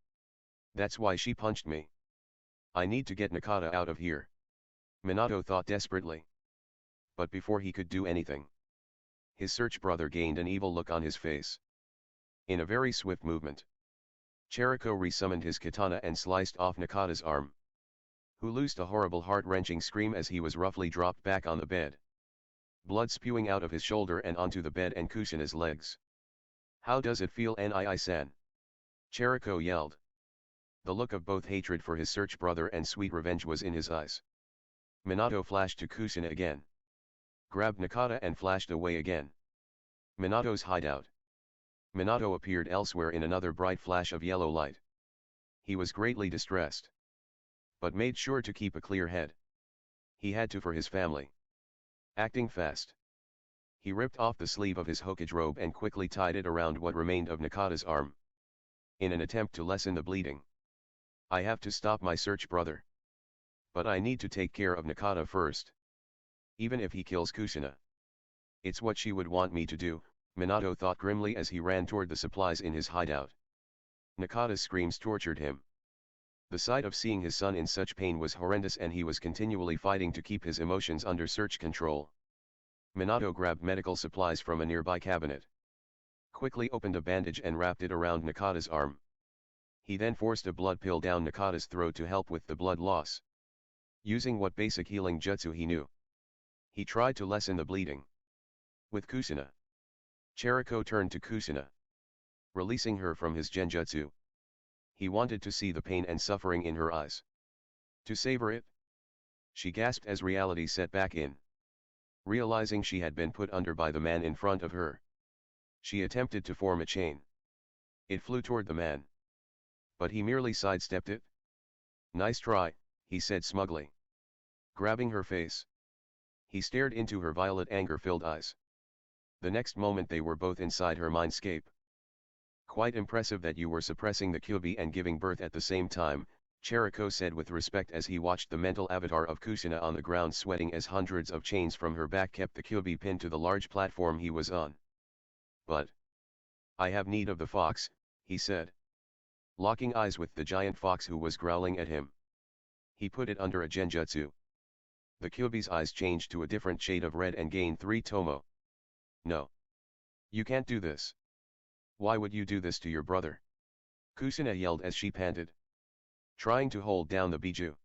That's why she punched me. I need to get Nakata out of here, Minato thought desperately. But before he could do anything, his search brother gained an evil look on his face. In a very swift movement, Cheriko resummoned his katana and sliced off Nakata's arm, who loosed a horrible heart-wrenching scream as he was roughly dropped back on the bed, blood spewing out of his shoulder and onto the bed and Kusina's legs. "How does it feel, nii-san?" Cheriko yelled. The look of both hatred for his search brother and sweet revenge was in his eyes. Minato flashed to Kusina again, grabbed Nakata and flashed away again. Minato's hideout. Minato appeared elsewhere in another bright flash of yellow light. He was greatly distressed, but made sure to keep a clear head. He had to for his family. Acting fast, he ripped off the sleeve of his Hokage robe and quickly tied it around what remained of Nakata's arm, in an attempt to lessen the bleeding. "I have to stop my search brother, but I need to take care of Nakata first. Even if he kills Kusina, it's what she would want me to do," Minato thought grimly as he ran toward the supplies in his hideout. Nakata's screams tortured him. The sight of seeing his son in such pain was horrendous and he was continually fighting to keep his emotions under search control. Minato grabbed medical supplies from a nearby cabinet, quickly opened a bandage and wrapped it around Nakata's arm. He then forced a blood pill down Nakata's throat to help with the blood loss. Using what basic healing jutsu he knew, he tried to lessen the bleeding. With Kusina, Cheriko turned to Kusina, releasing her from his genjutsu. He wanted to see the pain and suffering in her eyes, to savor it. She gasped as reality set back in, realizing she had been put under by the man in front of her. She attempted to form a chain. It flew toward the man, but he merely sidestepped it. "Nice try," he said smugly. Grabbing her face, he stared into her violet anger-filled eyes. The next moment they were both inside her mindscape. "Quite impressive that you were suppressing the Kyuubi and giving birth at the same time," Cheriko said with respect as he watched the mental avatar of Kusina on the ground sweating as hundreds of chains from her back kept the Kyuubi pinned to the large platform he was on. But I have need of the fox, he said. Locking eyes with the giant fox who was growling at him. He put it under a genjutsu. The Kyuubi's eyes changed to a different shade of red and gained 3 tomo. No. You can't do this. Why would you do this to your brother? Kusina yelled as she panted. Trying to hold down the Biju.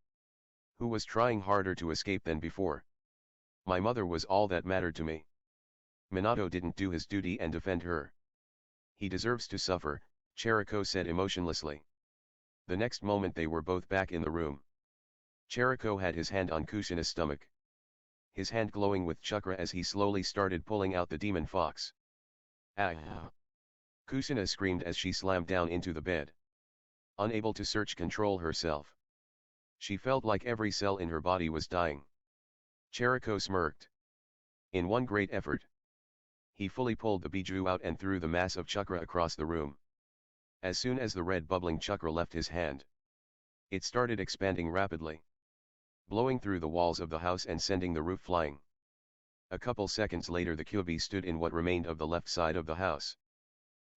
Who was trying harder to escape than before. My mother was all that mattered to me. Minato didn't do his duty and defend her. He deserves to suffer, Cheriko said emotionlessly. The next moment they were both back in the room. Cheriko had his hand on Kusina's stomach. His hand glowing with chakra as he slowly started pulling out the demon fox. Ah! Kusina screamed as she slammed down into the bed. Unable to control herself. She felt like every cell in her body was dying. Cheriko smirked. In one great effort. He fully pulled the Biju out and threw the mass of chakra across the room. As soon as the red bubbling chakra left his hand, it started expanding rapidly, blowing through the walls of the house and sending the roof flying. A couple seconds later the Kyuubi stood in what remained of the left side of the house.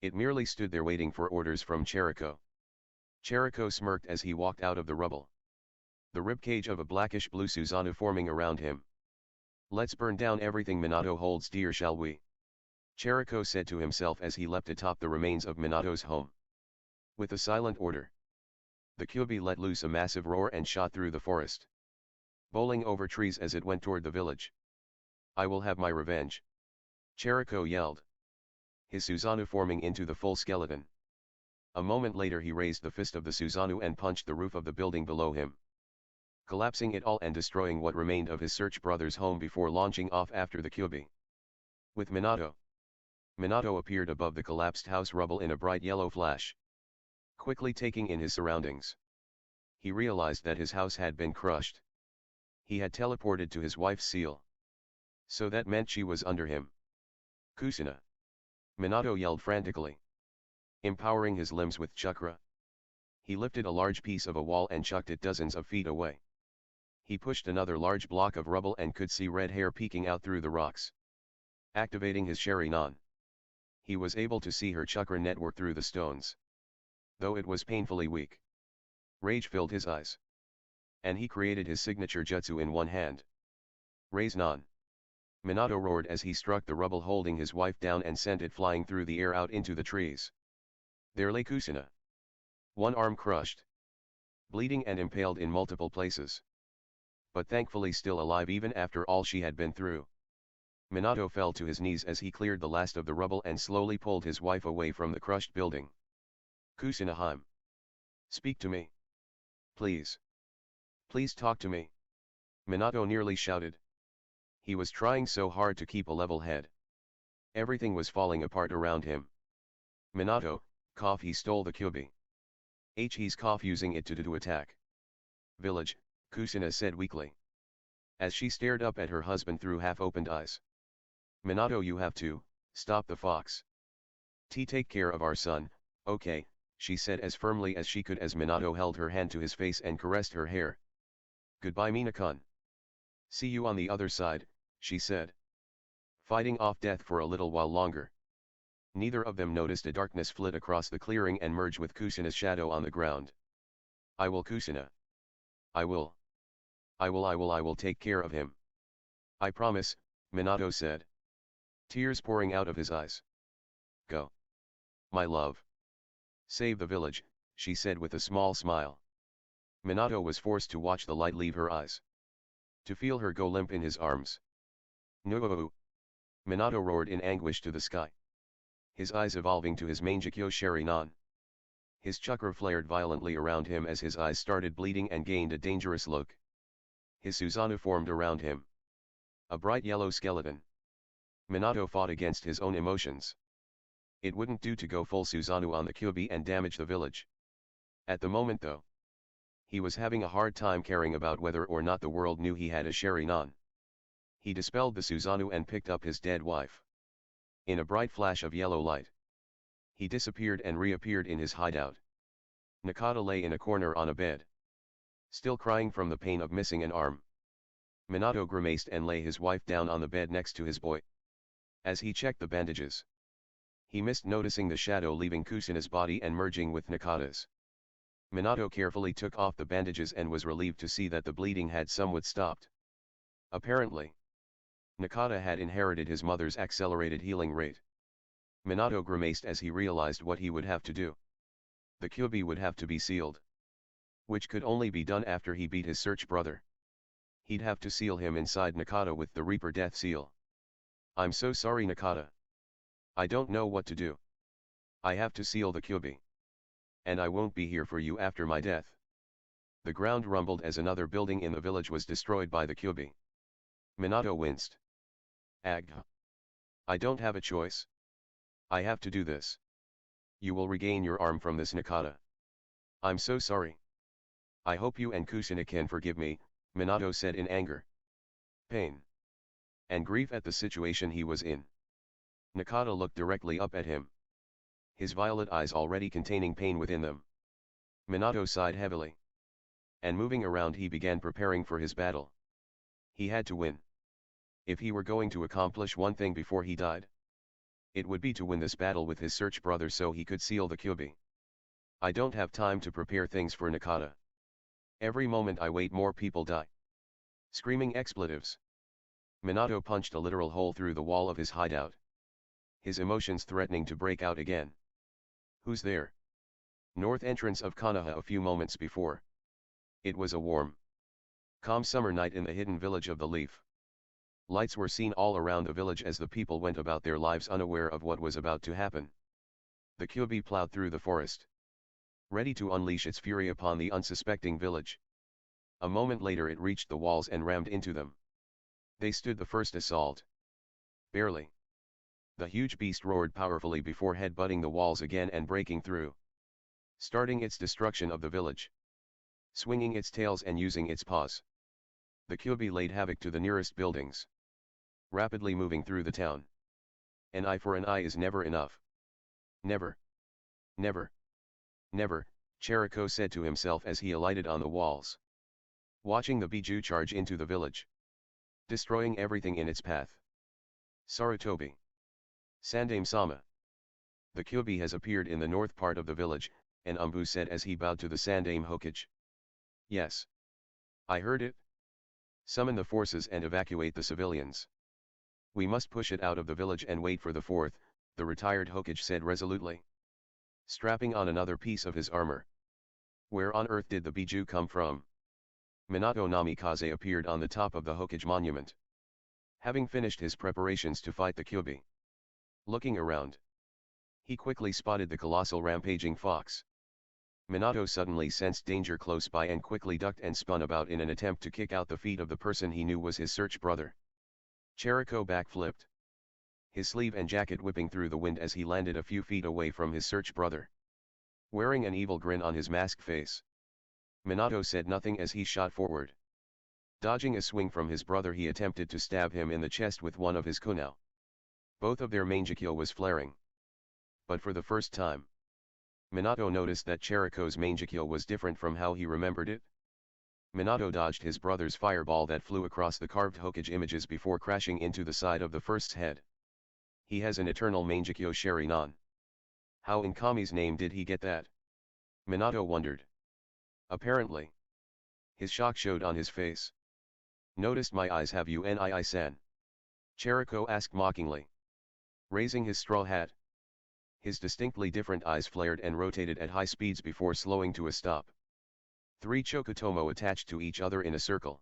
It merely stood there waiting for orders from Cheriko. Cheriko smirked as he walked out of the rubble. The ribcage of a blackish blue Susanoo forming around him. Let's burn down everything Minato holds dear, shall we? Cheriko said to himself as he leapt atop the remains of Minato's home. With a silent order, the Kyuubi let loose a massive roar and shot through the forest, bowling over trees as it went toward the village. I will have my revenge. Cheriko yelled. His Susanoo forming into the full skeleton. A moment later he raised the fist of the Susanoo and punched the roof of the building below him, collapsing it all and destroying what remained of his search brother's home before launching off after the Kyuubi. With Minato. Minato appeared above the collapsed house rubble in a bright yellow flash. Quickly taking in his surroundings, he realized that his house had been crushed. He had teleported to his wife's seal. So that meant she was under him. Kusina. Minato yelled frantically, empowering his limbs with chakra. He lifted a large piece of a wall and chucked it dozens of feet away. He pushed another large block of rubble and could see red hair peeking out through the rocks. Activating his Sharingan, he was able to see her chakra network through the stones. Though it was painfully weak. Rage filled his eyes. And he created his signature jutsu in one hand. Raise Nan. Minato roared as he struck the rubble holding his wife down and sent it flying through the air out into the trees. There lay Kusina. One arm crushed. Bleeding and impaled in multiple places. But thankfully still alive even after all she had been through. Minato fell to his knees as he cleared the last of the rubble and slowly pulled his wife away from the crushed building. Kusina-hime. Speak to me. Please. Please talk to me. Minato nearly shouted. He was trying so hard to keep a level head. Everything was falling apart around him. Minato, cough, he stole the Kyuubi. He's cough using it to attack. Village, Kusina said weakly. As she stared up at her husband through half-opened eyes. Minato, you have to, stop the fox. Take care of our son, okay, she said as firmly as she could as Minato held her hand to his face and caressed her hair. Goodbye Mina-kun. See you on the other side, she said. Fighting off death for a little while longer. Neither of them noticed a darkness flit across the clearing and merge with Kusina's shadow on the ground. I will, Kusina. I will. I will take care of him. I promise, Minato said. Tears pouring out of his eyes. Go. My love. Save the village, she said with a small smile. Minato was forced to watch the light leave her eyes. To feel her go limp in his arms. No! Minato roared in anguish to the sky. His eyes evolving to his Mangekyo Sharingan. His chakra flared violently around him as his eyes started bleeding and gained a dangerous look. His Susanoo formed around him. A bright yellow skeleton. Minato fought against his own emotions. It wouldn't do to go full Susanoo on the Kyuubi and damage the village. At the moment though, he was having a hard time caring about whether or not the world knew he had a Sharingan. He dispelled the Susanoo and picked up his dead wife. In a bright flash of yellow light, he disappeared and reappeared in his hideout. Nakata lay in a corner on a bed. Still crying from the pain of missing an arm, Minato grimaced and lay his wife down on the bed next to his boy. As he checked the bandages, he missed noticing the shadow leaving Kusuna's body and merging with Nakata's. Minato carefully took off the bandages and was relieved to see that the bleeding had somewhat stopped. Apparently, Nakata had inherited his mother's accelerated healing rate. Minato grimaced as he realized what he would have to do. The Kyuubi would have to be sealed, which could only be done after he beat his search brother. He'd have to seal him inside Nakata with the Reaper Death Seal. I'm so sorry, Nakata. I don't know what to do. I have to seal the Kyuubi. And I won't be here for you after my death. The ground rumbled as another building in the village was destroyed by the Kyuubi. Minato winced. Ag. I don't have a choice. I have to do this. You will regain your arm from this, Nakata. I'm so sorry. I hope you and Kusuna can forgive me, Minato said in anger, pain, and grief at the situation he was in. Nakata looked directly up at him, his violet eyes already containing pain within them. Minato sighed heavily. And moving around, he began preparing for his battle. He had to win. If he were going to accomplish one thing before he died, it would be to win this battle with his search brother so he could seal the Kyuubi. I don't have time to prepare things for Nakata. Every moment I wait, more people die. Screaming expletives, Minato punched a literal hole through the wall of his hideout, his emotions threatening to break out again. Who's there? North entrance of Konoha. A few moments before, it was a warm, calm summer night in the hidden village of the Leaf. Lights were seen all around the village as the people went about their lives unaware of what was about to happen. The Kyuubi plowed through the forest, ready to unleash its fury upon the unsuspecting village. A moment later it reached the walls and rammed into them. They stood the first assault. Barely. The huge beast roared powerfully before headbutting the walls again and breaking through, starting its destruction of the village. Swinging its tails and using its paws, the Kyuubi laid havoc to the nearest buildings, rapidly moving through the town. An eye for an eye is never enough. Never. Never. Never, Cheriko said to himself as he alighted on the walls, watching the Biju charge into the village, destroying everything in its path. Sarutobi. Sandame-sama. The Kyuubi has appeared in the north part of the village, and Umbu said as he bowed to the Sandame Hokage. Yes. I heard it. Summon the forces and evacuate the civilians. We must push it out of the village and wait for the fourth, the retired Hokage said resolutely, strapping on another piece of his armor. Where on earth did the Biju come from? Minato Namikaze appeared on the top of the Hokage monument, having finished his preparations to fight the Kyuubi. Looking around, he quickly spotted the colossal rampaging fox. Minato suddenly sensed danger close by and quickly ducked and spun about in an attempt to kick out the feet of the person he knew was his search brother. Cheriko backflipped, his sleeve and jacket whipping through the wind as he landed a few feet away from his search brother, wearing an evil grin on his masked face. Minato said nothing as he shot forward. Dodging a swing from his brother, he attempted to stab him in the chest with one of his kunai. Both of their Mangekyo was flaring. But for the first time, Minato noticed that Cheriko's Mangekyo was different from how he remembered it. Minato dodged his brother's fireball that flew across the carved Hokage images before crashing into the side of the first's head. He has an eternal Mangekyo Sharingan. How in Kami's name did he get that? Minato wondered. Apparently. His shock showed on his face. Noticed my eyes, have you, Nii-san? Cheriko asked mockingly, raising his straw hat. His distinctly different eyes flared and rotated at high speeds before slowing to a stop. 3 Chokotomo attached to each other in a circle,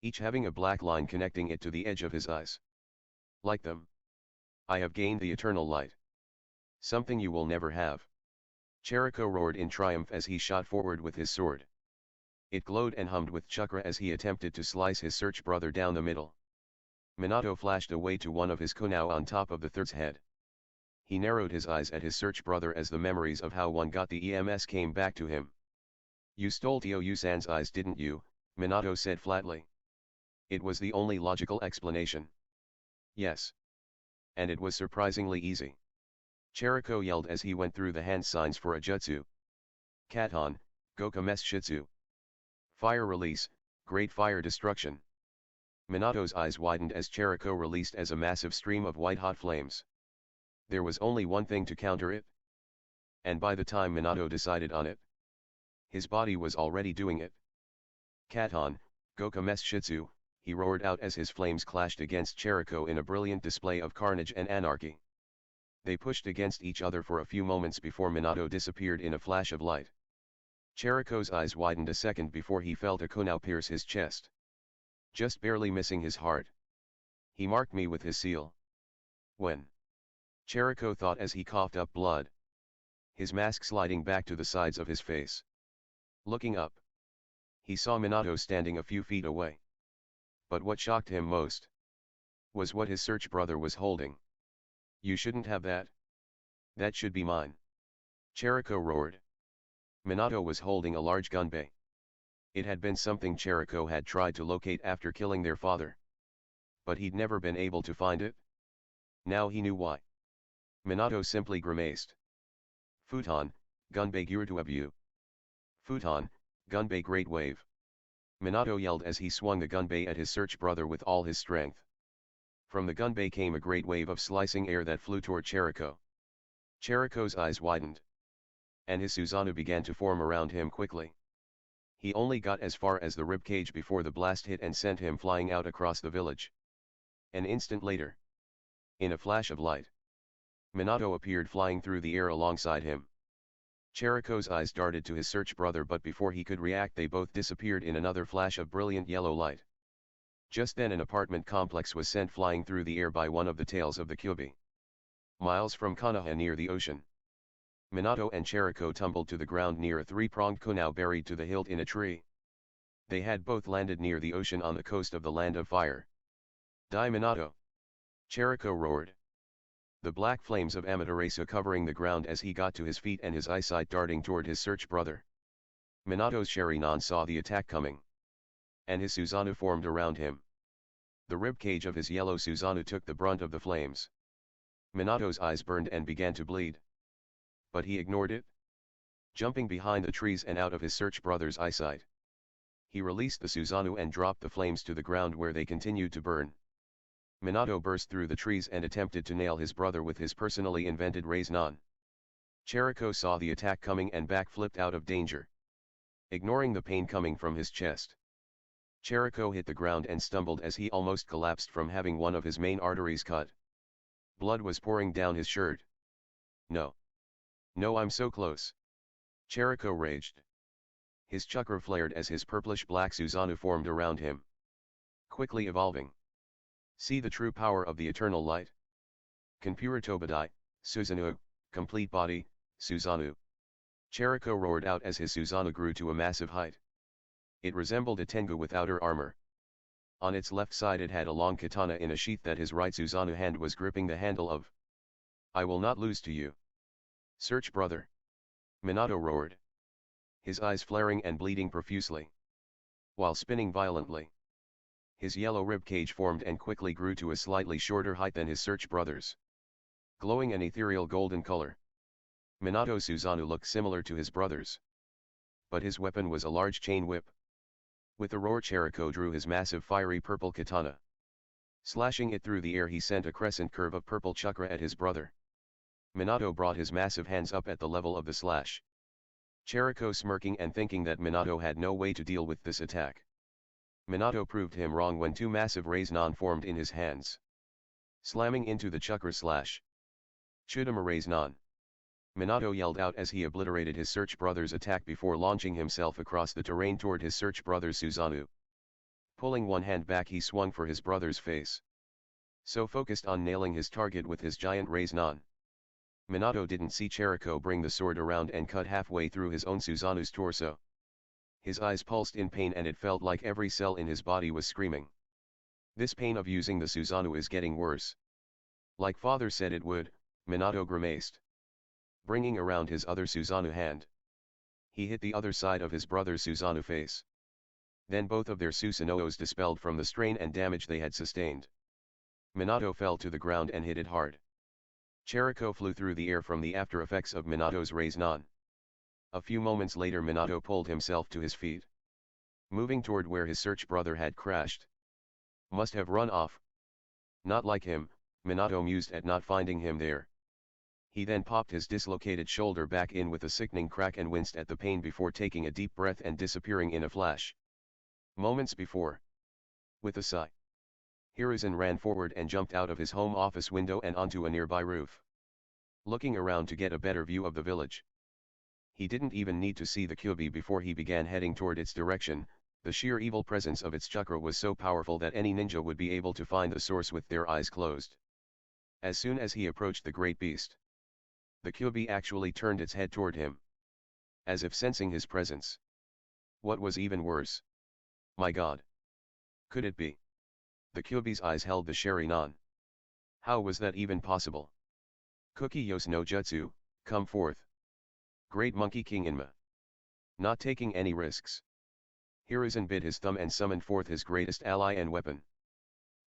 each having a black line connecting it to the edge of his eyes. Like them, I have gained the eternal light. Something you will never have. Cheriko roared in triumph as he shot forward with his sword. It glowed and hummed with chakra as he attempted to slice his search brother down the middle. Minato flashed away to one of his kunai on top of the third's head. He narrowed his eyes at his search brother as the memories of how one got the EMS came back to him. You stole Tio-San's eyes, didn't you? Minato said flatly. It was the only logical explanation. Yes. And it was surprisingly easy. Cheriko yelled as he went through the hand signs for a jutsu. Katon, Goka Mes Shitsu. Fire release, great fire destruction. Minato's eyes widened as Cheriko released as a massive stream of white-hot flames. There was only one thing to counter it. And by the time Minato decided on it, his body was already doing it. Katon, Goka Shitsu, he roared out as his flames clashed against Cheriko in a brilliant display of carnage and anarchy. They pushed against each other for a few moments before Minato disappeared in a flash of light. Cheriko's eyes widened a second before he felt a kunai pierce his chest, just barely missing his heart. He marked me with his seal. When? Cheriko thought as he coughed up blood, his mask sliding back to the sides of his face. Looking up, he saw Minato standing a few feet away. But what shocked him most was what his search brother was holding. You shouldn't have that. That should be mine. Cheriko roared. Minato was holding a large gunbei. It had been something Cheriko had tried to locate after killing their father. But he'd never been able to find it. Now he knew why. Minato simply grimaced. Futon, gunbei Gyurutuabu. Futon, gunbei great wave. Minato yelled as he swung the gunbei at his search brother with all his strength. From the gunbei came a great wave of slicing air that flew toward Cheriko. Cheriko's eyes widened, and his Susanoo began to form around him quickly. He only got as far as the ribcage before the blast hit and sent him flying out across the village. An instant later, in a flash of light, Minato appeared flying through the air alongside him. Cheriko's eyes darted to his search brother, but before he could react they both disappeared in another flash of brilliant yellow light. Just then an apartment complex was sent flying through the air by one of the tails of the Kyubi. Miles from Konoha near the ocean. Minato and Cheriko tumbled to the ground near a three-pronged kunai buried to the hilt in a tree. They had both landed near the ocean on the coast of the Land of Fire. Die Minato! Cheriko roared. The black flames of Amaterasu covering the ground as he got to his feet and his eyesight darting toward his search brother. Minato's Sharingan saw the attack coming, and his Susanoo formed around him. The ribcage of his yellow Susanoo took the brunt of the flames. Minato's eyes burned and began to bleed. But he ignored it. Jumping behind the trees and out of his search brother's eyesight, he released the Susanoo and dropped the flames to the ground where they continued to burn. Minato burst through the trees and attempted to nail his brother with his personally invented Rasengan. Cheriko saw the attack coming and backflipped out of danger, ignoring the pain coming from his chest. Cheriko hit the ground and stumbled as he almost collapsed from having one of his main arteries cut. Blood was pouring down his shirt. No. No, I'm so close. Cheriko raged. His chakra flared as his purplish-black Susanoo formed around him, quickly evolving. See the true power of the eternal light. Kanpuritobadai, Susanoo, complete body, Susanoo. Cheriko roared out as his Susanoo grew to a massive height. It resembled a Tengu with outer armor. On its left side it had a long katana in a sheath that his right Susanoo hand was gripping the handle of. I will not lose to you. Search brother. Minato roared, his eyes flaring and bleeding profusely, while spinning violently. His yellow ribcage formed and quickly grew to a slightly shorter height than his search brother's, glowing an ethereal golden color. Minato's Susanoo looked similar to his brother's, but his weapon was a large chain whip. With a roar, Cheriko drew his massive fiery purple katana. Slashing it through the air, he sent a crescent curve of purple chakra at his brother. Minato brought his massive hands up at the level of the slash. Cheriko smirking and thinking that Minato had no way to deal with this attack. Minato proved him wrong when two massive Rasengan formed in his hands, slamming into the chakra slash. Chudama Rasengan! Minato yelled out as he obliterated his search brother's attack before launching himself across the terrain toward his search brother's Susanoo. Pulling one hand back, he swung for his brother's face, so focused on nailing his target with his giant Rasengan. Minato didn't see Cheriko bring the sword around and cut halfway through his own Susanoo's torso. His eyes pulsed in pain and it felt like every cell in his body was screaming. This pain of using the Susanoo is getting worse. Like father said it would, Minato grimaced. Bringing around his other Susanoo hand, he hit the other side of his brother's Susanoo face. Then both of their Susanoos dispelled from the strain and damage they had sustained. Minato fell to the ground and hit it hard. Cheriko flew through the air from the after effects of Minato's Rasengan. A few moments later Minato pulled himself to his feet. moving toward where his search brother had crashed. Must have run off. Not like him, Minato mused at not finding him there. He then popped his dislocated shoulder back in with a sickening crack and winced at the pain before taking a deep breath and disappearing in a flash. Moments before. With a sigh, Hiruzen ran forward and jumped out of his home office window and onto a nearby roof. Looking around to get a better view of the village. He didn't even need to see the Kyuubi before he began heading toward its direction. The sheer evil presence of its chakra was so powerful that any ninja would be able to find the source with their eyes closed. As soon as he approached the great beast, the Kyuubi actually turned its head toward him, as if sensing his presence. What was even worse? My God! Could it be? The Kyuubi's eyes held the Sharingan. How was that even possible? Kukiyos no Jutsu, come forth. Great Monkey King Inma. Not taking any risks. Hiruzen bit his thumb and summoned forth his greatest ally and weapon.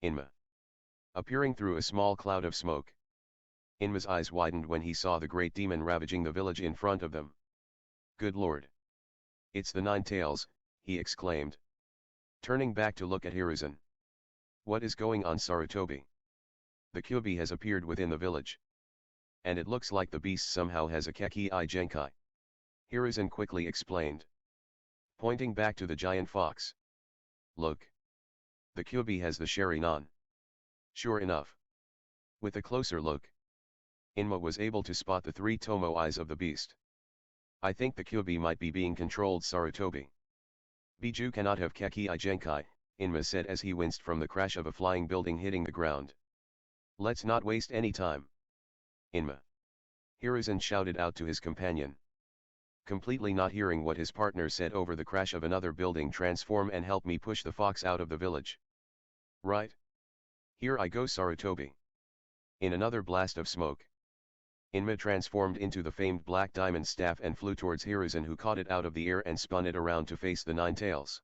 Inma. Appearing through a small cloud of smoke. Inma's eyes widened when he saw the great demon ravaging the village in front of them. Good Lord! It's the Nine Tails, he exclaimed. Turning back to look at Hiruzen. What is going on, Sarutobi? The Kyuubi has appeared within the village. And it looks like the beast somehow has a Kekii Genkai. Hiruzen quickly explained. Pointing back to the giant fox. Look. The Kyuubi has the Sharingan. Sure enough. With a closer look, Inma was able to spot the three Tomo eyes of the beast. I think the Kyuubi might be being controlled, Sarutobi. Biju cannot have Kekii Genkai, Inma said as he winced from the crash of a flying building hitting the ground. Let's not waste any time. Inma. Hiruzen shouted out to his companion. Completely not hearing what his partner said over the crash of another building, transform and help me push the fox out of the village. Right. Here I go, Sarutobi. In another blast of smoke, Inma transformed into the famed black diamond staff and flew towards Hiruzen, who caught it out of the air and spun it around to face the Nine Tails.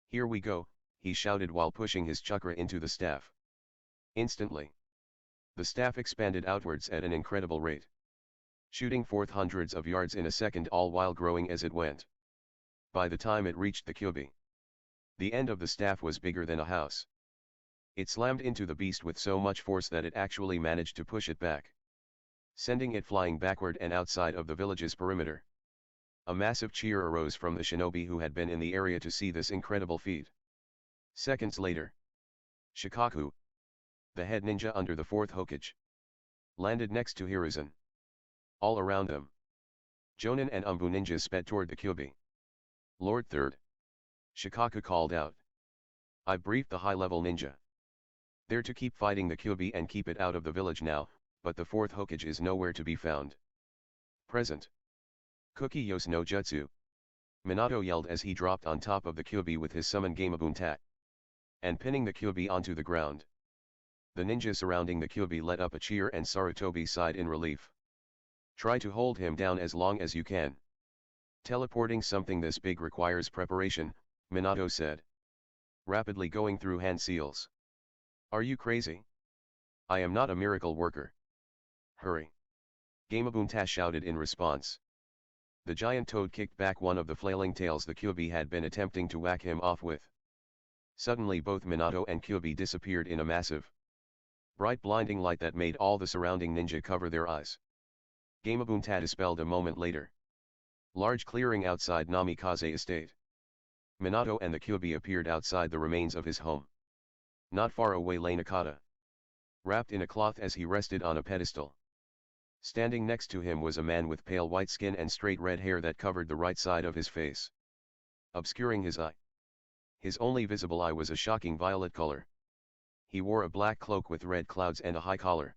Here we go, he shouted while pushing his chakra into the staff. Instantly, the staff expanded outwards at an incredible rate, shooting forth hundreds of yards in a second, all while growing as it went. By the time it reached the Kyuubi, the end of the staff was bigger than a house. It slammed into the beast with so much force that it actually managed to push it back, sending it flying backward and outside of the village's perimeter. A massive cheer arose from the shinobi who had been in the area to see this incredible feat. Seconds later, Shikaku, the head ninja under the fourth Hokage, landed next to Hiruzen. All around them, Jonin and Umbu ninjas sped toward the Kyuubi. Lord Third, Shikaku called out. I briefed the high-level ninja. They're to keep fighting the Kyuubi and keep it out of the village now, but the fourth Hokage is nowhere to be found. Present. Kukiyos no Jutsu. Minato yelled as he dropped on top of the Kyuubi with his summon Gamabunta, and pinning the Kyuubi onto the ground. The ninja surrounding the Kyuubi let up a cheer and Sarutobi sighed in relief. Try to hold him down as long as you can. Teleporting something this big requires preparation, Minato said, rapidly going through hand seals. Are you crazy? I am not a miracle worker. Hurry. Gamabunta shouted in response. The giant toad kicked back one of the flailing tails the Kyuubi had been attempting to whack him off with. Suddenly both Minato and Kyuubi disappeared in a massive, bright blinding light that made all the surrounding ninja cover their eyes. Gamabunta dispelled a moment later. Large clearing outside Namikaze estate. Minato and the Kyuubi appeared outside the remains of his home. Not far away lay Nakata, wrapped in a cloth as he rested on a pedestal. Standing next to him was a man with pale white skin and straight red hair that covered the right side of his face, obscuring his eye. His only visible eye was a shocking violet color. He wore a black cloak with red clouds and a high collar,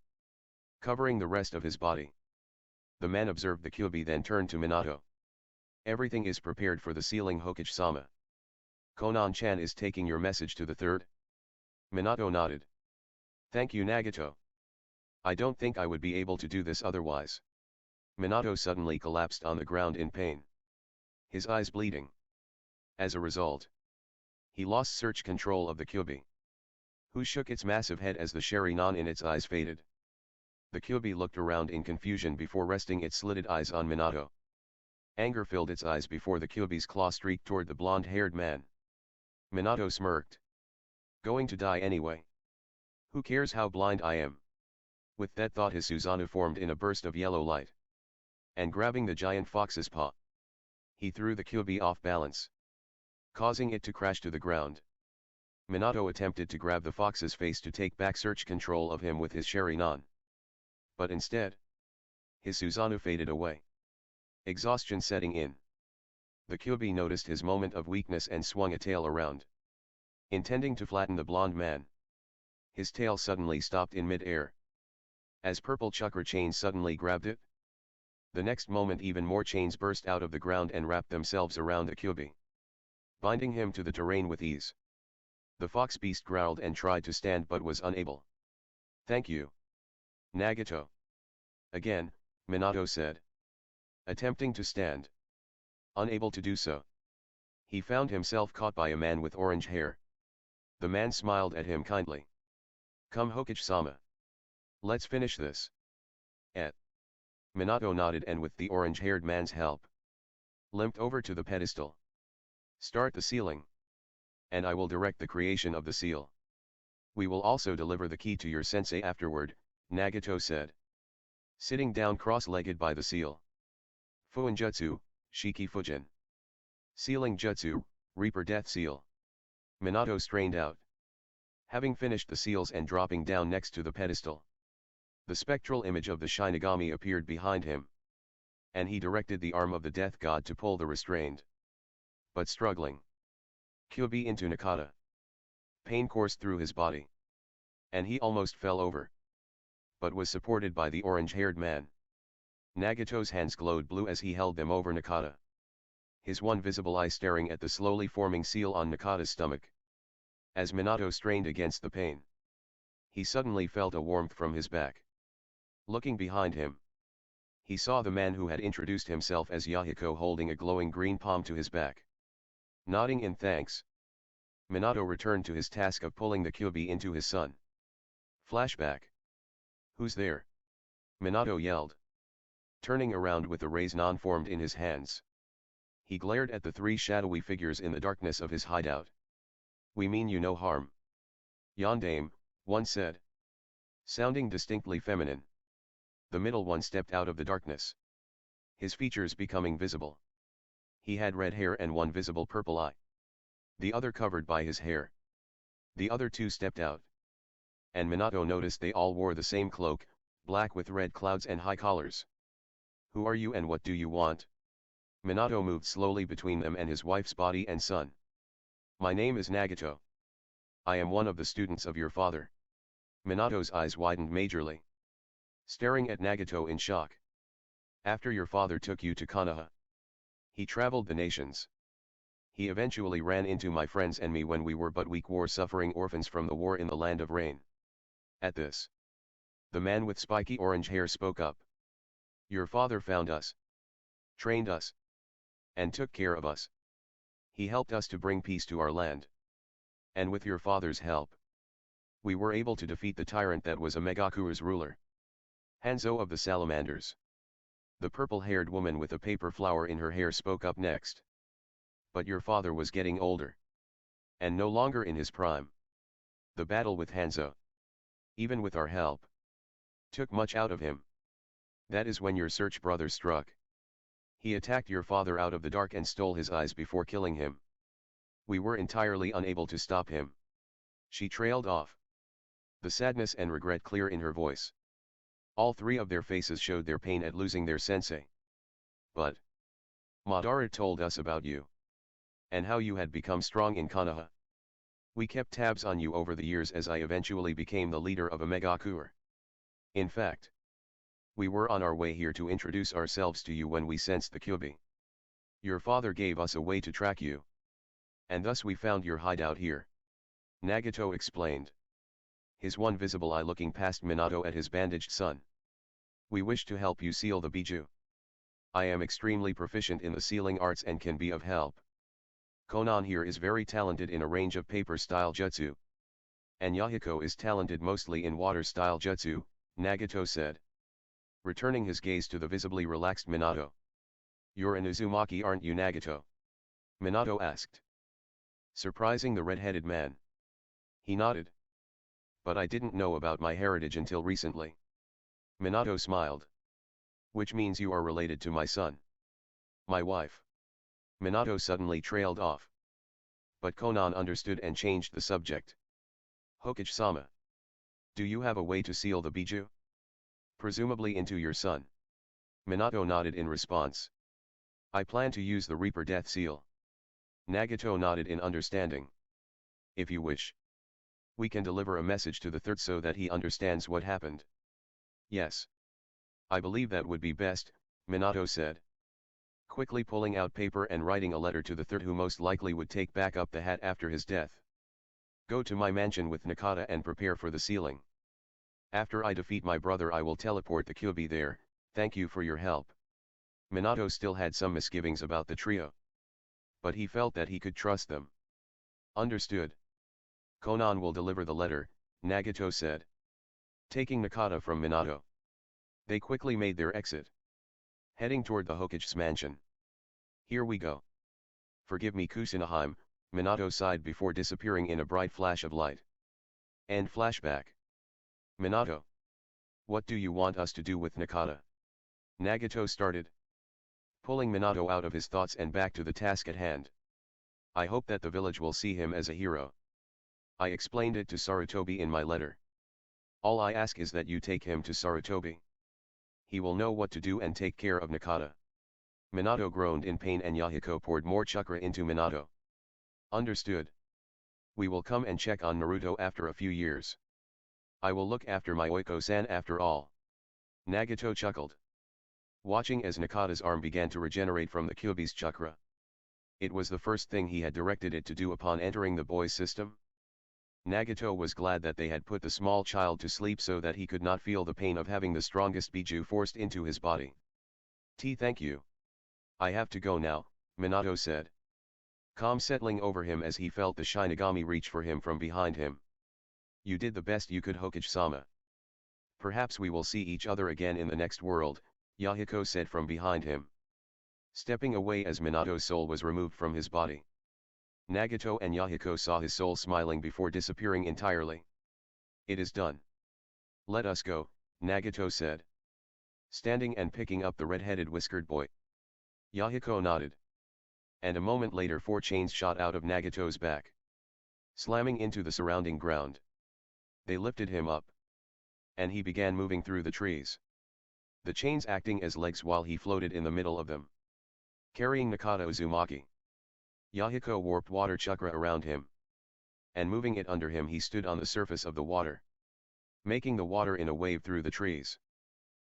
covering the rest of his body. The man observed the Kyuubi, then turned to Minato. Everything is prepared for the sealing, Hokage-sama. Konan-chan is taking your message to the third? Minato nodded. Thank you, Nagato. I don't think I would be able to do this otherwise. Minato suddenly collapsed on the ground in pain, his eyes bleeding. As a result, he lost search control of the Kyuubi, who shook its massive head as the Sharingan in its eyes faded. The Kyuubi looked around in confusion before resting its slitted eyes on Minato. Anger filled its eyes before the Kyuubi's claw streaked toward the blonde-haired man. Minato smirked. Going to die anyway. Who cares how blind I am? With that thought his Susanoo formed in a burst of yellow light. And grabbing the giant fox's paw, he threw the Kyuubi off balance, causing it to crash to the ground. Minato attempted to grab the fox's face to take back search control of him with his Sharingan. But instead, his Susanoo faded away. Exhaustion setting in. The Kyuubi noticed his moment of weakness and swung a tail around, intending to flatten the blonde man. His tail suddenly stopped in mid-air, as purple chakra chains suddenly grabbed it. The next moment even more chains burst out of the ground and wrapped themselves around the Kyuubi, binding him to the terrain with ease. The fox beast growled and tried to stand but was unable. "Thank you, Nagato." Again, Minato said, attempting to stand. Unable to do so, he found himself caught by a man with orange hair. The man smiled at him kindly. "Come Hokage-sama. Let's finish this." Minato nodded and with the orange-haired man's help, limped over to the pedestal. "Start the sealing. And I will direct the creation of the seal. We will also deliver the key to your sensei afterward," Nagato said, sitting down cross-legged by the seal. Fuinjutsu, Shiki Fujin. Sealing Jutsu, Reaper Death Seal. Minato strained out. Having finished the seals and dropping down next to the pedestal, the spectral image of the Shinigami appeared behind him, and he directed the arm of the death god to pull the restrained, but struggling Kyuubi into Nakata. Pain coursed through his body, and he almost fell over, but was supported by the orange-haired man. Nagato's hands glowed blue as he held them over Nakata, his one visible eye staring at the slowly forming seal on Nakata's stomach. As Minato strained against the pain, he suddenly felt a warmth from his back. Looking behind him, he saw the man who had introduced himself as Yahiko holding a glowing green palm to his back. Nodding in thanks, Minato returned to his task of pulling the Kyuubi into his son. Flashback. "Who's there?" Minato yelled, turning around with the Raise-Non formed in his hands. He glared at the three shadowy figures in the darkness of his hideout. "We mean you no harm." "Yondaime," one said, sounding distinctly feminine. The middle one stepped out of the darkness, his features becoming visible. He had red hair and one visible purple eye, the other covered by his hair. The other two stepped out, and Minato noticed they all wore the same cloak, black with red clouds and high collars. "Who are you and what do you want?" Minato moved slowly between them and his wife's body and son. "My name is Nagato. I am one of the students of your father." Minato's eyes widened majorly, staring at Nagato in shock. "After your father took you to Konoha, he traveled the nations. He eventually ran into my friends and me when we were but weak war-suffering orphans from the war in the Land of Rain." At this, the man with spiky orange hair spoke up. "Your father found us, trained us, and took care of us. He helped us to bring peace to our land. And with your father's help, we were able to defeat the tyrant that was Amegakuru's ruler, Hanzo of the Salamanders." The purple-haired woman with a paper flower in her hair spoke up next. "But your father was getting older, and no longer in his prime. The battle with Hanzo, even with our help, took much out of him. That is when your search brother struck. He attacked your father out of the dark and stole his eyes before killing him. We were entirely unable to stop him." She trailed off, the sadness and regret clear in her voice. All three of their faces showed their pain at losing their sensei. "But Madara told us about you, and how you had become strong in Konoha. We kept tabs on you over the years as I eventually became the leader of Amegakuru. In fact, we were on our way here to introduce ourselves to you when we sensed the Kyuubi. Your father gave us a way to track you, and thus we found your hideout here," Nagato explained, his one visible eye looking past Minato at his bandaged son. "We wish to help you seal the Biju. I am extremely proficient in the sealing arts and can be of help. Konan here is very talented in a range of paper-style jutsu. And Yahiko is talented mostly in water-style jutsu," Nagato said, returning his gaze to the visibly relaxed Minato. "You're an Uzumaki aren't you, Nagato?" Minato asked. surprising the red-headed man. He nodded. But I didn't know about my heritage until recently. Minato smiled. Which means you are related to my son. My wife. Minato suddenly trailed off. But Konan understood and changed the subject. Hokage-sama. Do you have a way to seal the Biju? Presumably into your son. Minato nodded in response. I plan to use the Reaper Death Seal. Nagato nodded in understanding. If you wish. We can deliver a message to the third so that he understands what happened. Yes. I believe that would be best, Minato said. Quickly pulling out paper and writing a letter to the third who most likely would take back up the hat after his death. Go to my mansion with Nakata and prepare for the sealing. After I defeat my brother I will teleport the Kyuubi there, thank you for your help. Minato still had some misgivings about the trio. But he felt that he could trust them. Understood. Konan will deliver the letter, Nagato said. Taking Nakata from Minato. They quickly made their exit. Heading toward the Hokage's mansion. Here we go. Forgive me Kusunohime, Minato sighed before disappearing in a bright flash of light. End flashback. Minato. What do you want us to do with Nakata? Nagato started. Pulling Minato out of his thoughts and back to the task at hand. I hope that the village will see him as a hero. I explained it to Sarutobi in my letter. All I ask is that you take him to Sarutobi. He will know what to do and take care of Nakata. Minato groaned in pain and Yahiko poured more chakra into Minato. Understood. We will come and check on Naruto after a few years. I will look after my Oiko-san after all. Nagato chuckled. Watching as Nakata's arm began to regenerate from the Kyuubi's chakra. It was the first thing he had directed it to do upon entering the boy's system. Nagato was glad that they had put the small child to sleep so that he could not feel the pain of having the strongest Biju forced into his body. Thank you. I have to go now, Minato said. Calm settling over him as he felt the Shinigami reach for him from behind him. You did the best you could, Hokage-sama. Perhaps we will see each other again in the next world, Yahiko said from behind him. Stepping away as Minato's soul was removed from his body. Nagato and Yahiko saw his soul smiling before disappearing entirely. It is done. Let us go, Nagato said. Standing and picking up the red-headed whiskered boy. Yahiko nodded. And a moment later 4 chains shot out of Nagato's back. Slamming into the surrounding ground. They lifted him up. And he began moving through the trees. The chains acting as legs while he floated in the middle of them. Carrying Nakata Uzumaki. Yahiko warped water chakra around him. And moving it under him he stood on the surface of the water. Making the water in a wave through the trees.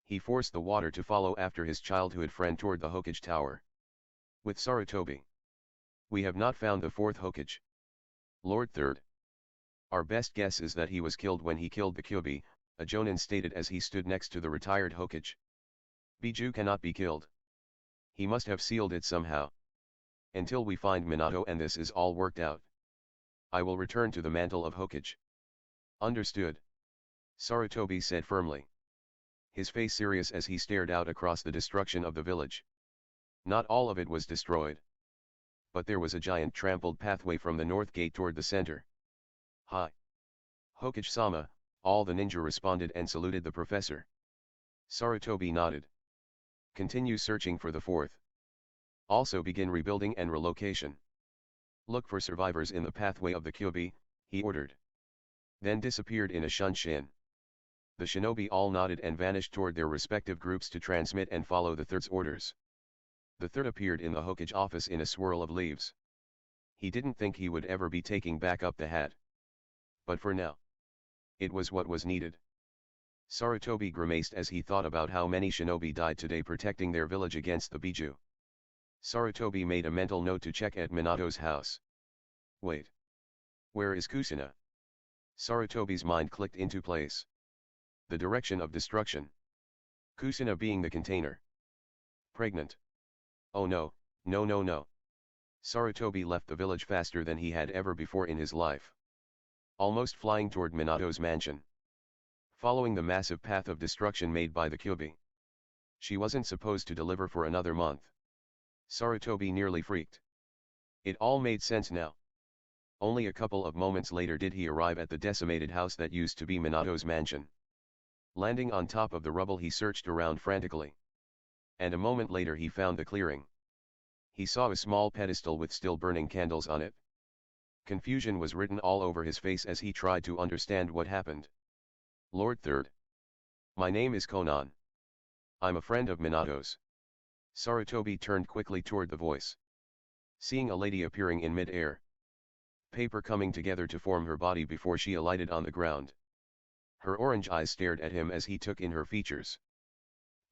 He forced the water to follow after his childhood friend toward the Hokage Tower. With Sarutobi. We have not found the 4th Hokage. Lord Third. Our best guess is that he was killed when he killed the Kyuubi, a Jonin stated as he stood next to the retired Hokage. Biju cannot be killed. He must have sealed it somehow. Until we find Minato and this is all worked out. I will return to the mantle of Hokage. Understood. Sarutobi said firmly. His face serious as he stared out across the destruction of the village. Not all of it was destroyed. But there was a giant trampled pathway from the north gate toward the center. Hi. Hokage-sama, all the ninja responded and saluted the professor. Sarutobi nodded. Continue searching for the 4th. Also begin rebuilding and relocation. Look for survivors in the pathway of the Kyuubi, he ordered. Then disappeared in a shunshin. The shinobi all nodded and vanished toward their respective groups to transmit and follow the third's orders. The third appeared in the Hokage office in a swirl of leaves. He didn't think he would ever be taking back up the hat. But for now. It was what was needed. Sarutobi grimaced as he thought about how many shinobi died today protecting their village against the Biju. Sarutobi made a mental note to check at Minato's house. Wait. Where is Kusina? Sarutobi's mind clicked into place. The direction of destruction. Kusina being the container. Pregnant. Oh no, no no no. Sarutobi left the village faster than he had ever before in his life. Almost flying toward Minato's mansion. Following the massive path of destruction made by the Kyuubi. She wasn't supposed to deliver for another month. Sarutobi nearly freaked. It all made sense now. Only a couple of moments later did he arrive at the decimated house that used to be Minato's mansion. Landing on top of the rubble, he searched around frantically. And a moment later he found the clearing. He saw a small pedestal with still burning candles on it. Confusion was written all over his face as he tried to understand what happened. Lord Third. My name is Conan. I'm a friend of Minato's. Sarutobi turned quickly toward the voice. Seeing a lady appearing in mid-air. Paper coming together to form her body before she alighted on the ground. Her orange eyes stared at him as he took in her features.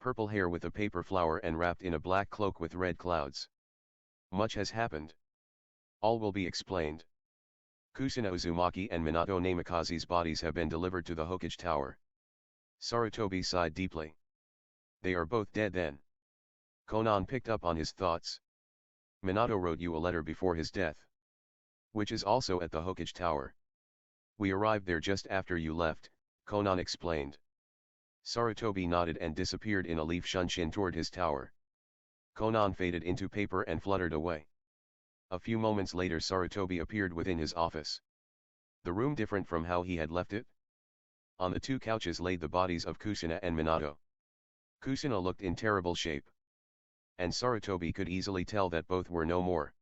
Purple hair with a paper flower and wrapped in a black cloak with red clouds. Much has happened. All will be explained. Kusina Uzumaki and Minato Namikaze's bodies have been delivered to the Hokage Tower. Sarutobi sighed deeply. They are both dead then. Conan picked up on his thoughts. Minato wrote you a letter before his death. Which is also at the Hokage Tower. We arrived there just after you left, Conan explained. Sarutobi nodded and disappeared in a leaf shunshin toward his tower. Conan faded into paper and fluttered away. A few moments later Sarutobi appeared within his office. The room different from how he had left it. On the two couches laid the bodies of Kusina and Minato. Kusina looked in terrible shape. And Sarutobi could easily tell that both were no more.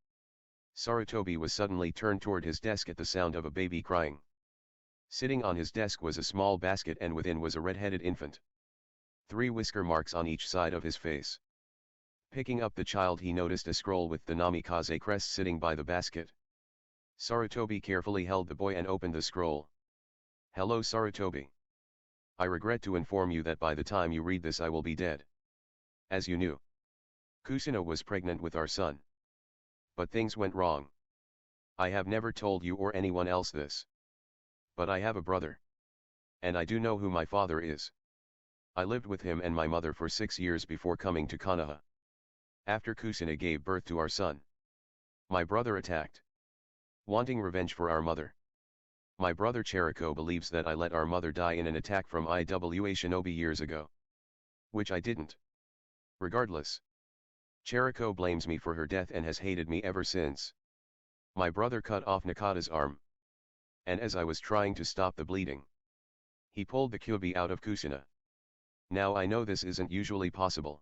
Sarutobi was suddenly turned toward his desk at the sound of a baby crying. Sitting on his desk was a small basket and within was a red-headed infant. 3 whisker marks on each side of his face. Picking up the child he noticed a scroll with the Namikaze crest sitting by the basket. Sarutobi carefully held the boy and opened the scroll. Hello Sarutobi. I regret to inform you that by the time you read this I will be dead. As you knew, Kusina was pregnant with our son. But things went wrong. I have never told you or anyone else this. But I have a brother. And I do know who my father is. I lived with him and my mother for 6 years before coming to Konoha. After Kusina gave birth to our son, my brother attacked. Wanting revenge for our mother. My brother Cheriko believes that I let our mother die in an attack from Iwa Shinobi years ago. Which I didn't. Regardless, Cheriko blames me for her death and has hated me ever since. My brother cut off Nakata's arm. And as I was trying to stop the bleeding, he pulled the kyubi out of Kusina. Now I know this isn't usually possible.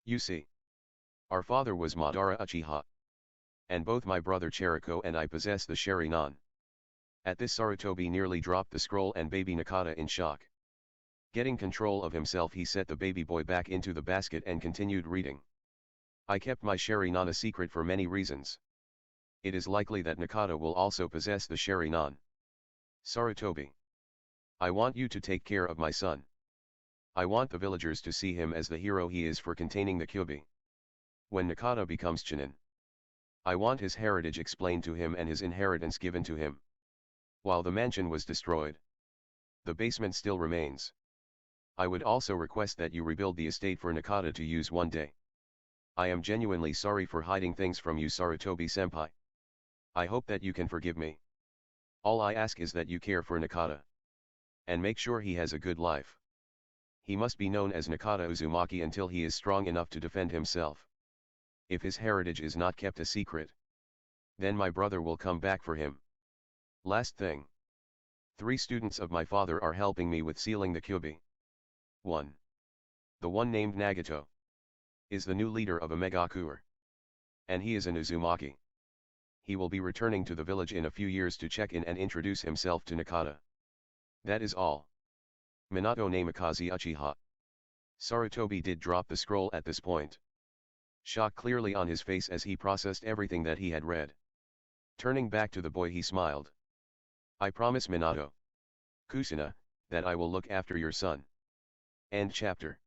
You see, our father was Madara Uchiha. And both my brother Cheriko and I possess the Sharingan. At this Sarutobi nearly dropped the scroll and baby Nakata in shock. Getting control of himself he set the baby boy back into the basket and continued reading. I kept my Sharingan a secret for many reasons. It is likely that Nakata will also possess the Sharingan. Sarutobi. I want you to take care of my son. I want the villagers to see him as the hero he is for containing the kyubi. When Nakata becomes Chunin, I want his heritage explained to him and his inheritance given to him. While the mansion was destroyed, the basement still remains. I would also request that you rebuild the estate for Nakata to use one day. I am genuinely sorry for hiding things from you Sarutobi-senpai. I hope that you can forgive me. All I ask is that you care for Nakata. And make sure he has a good life. He must be known as Nakata Uzumaki until he is strong enough to defend himself. If his heritage is not kept a secret, then my brother will come back for him. Last thing. 3 students of my father are helping me with sealing the kyubi. 1. The one named Nagato is the new leader of Omegakure. And he is an Uzumaki. He will be returning to the village in a few years to check in and introduce himself to Nakata. That is all. Minato Namikaze Uchiha. Sarutobi did drop the scroll at this point. Shock clearly on his face as he processed everything that he had read. Turning back to the boy he smiled. I promise Minato. Kusina, that I will look after your son. End chapter.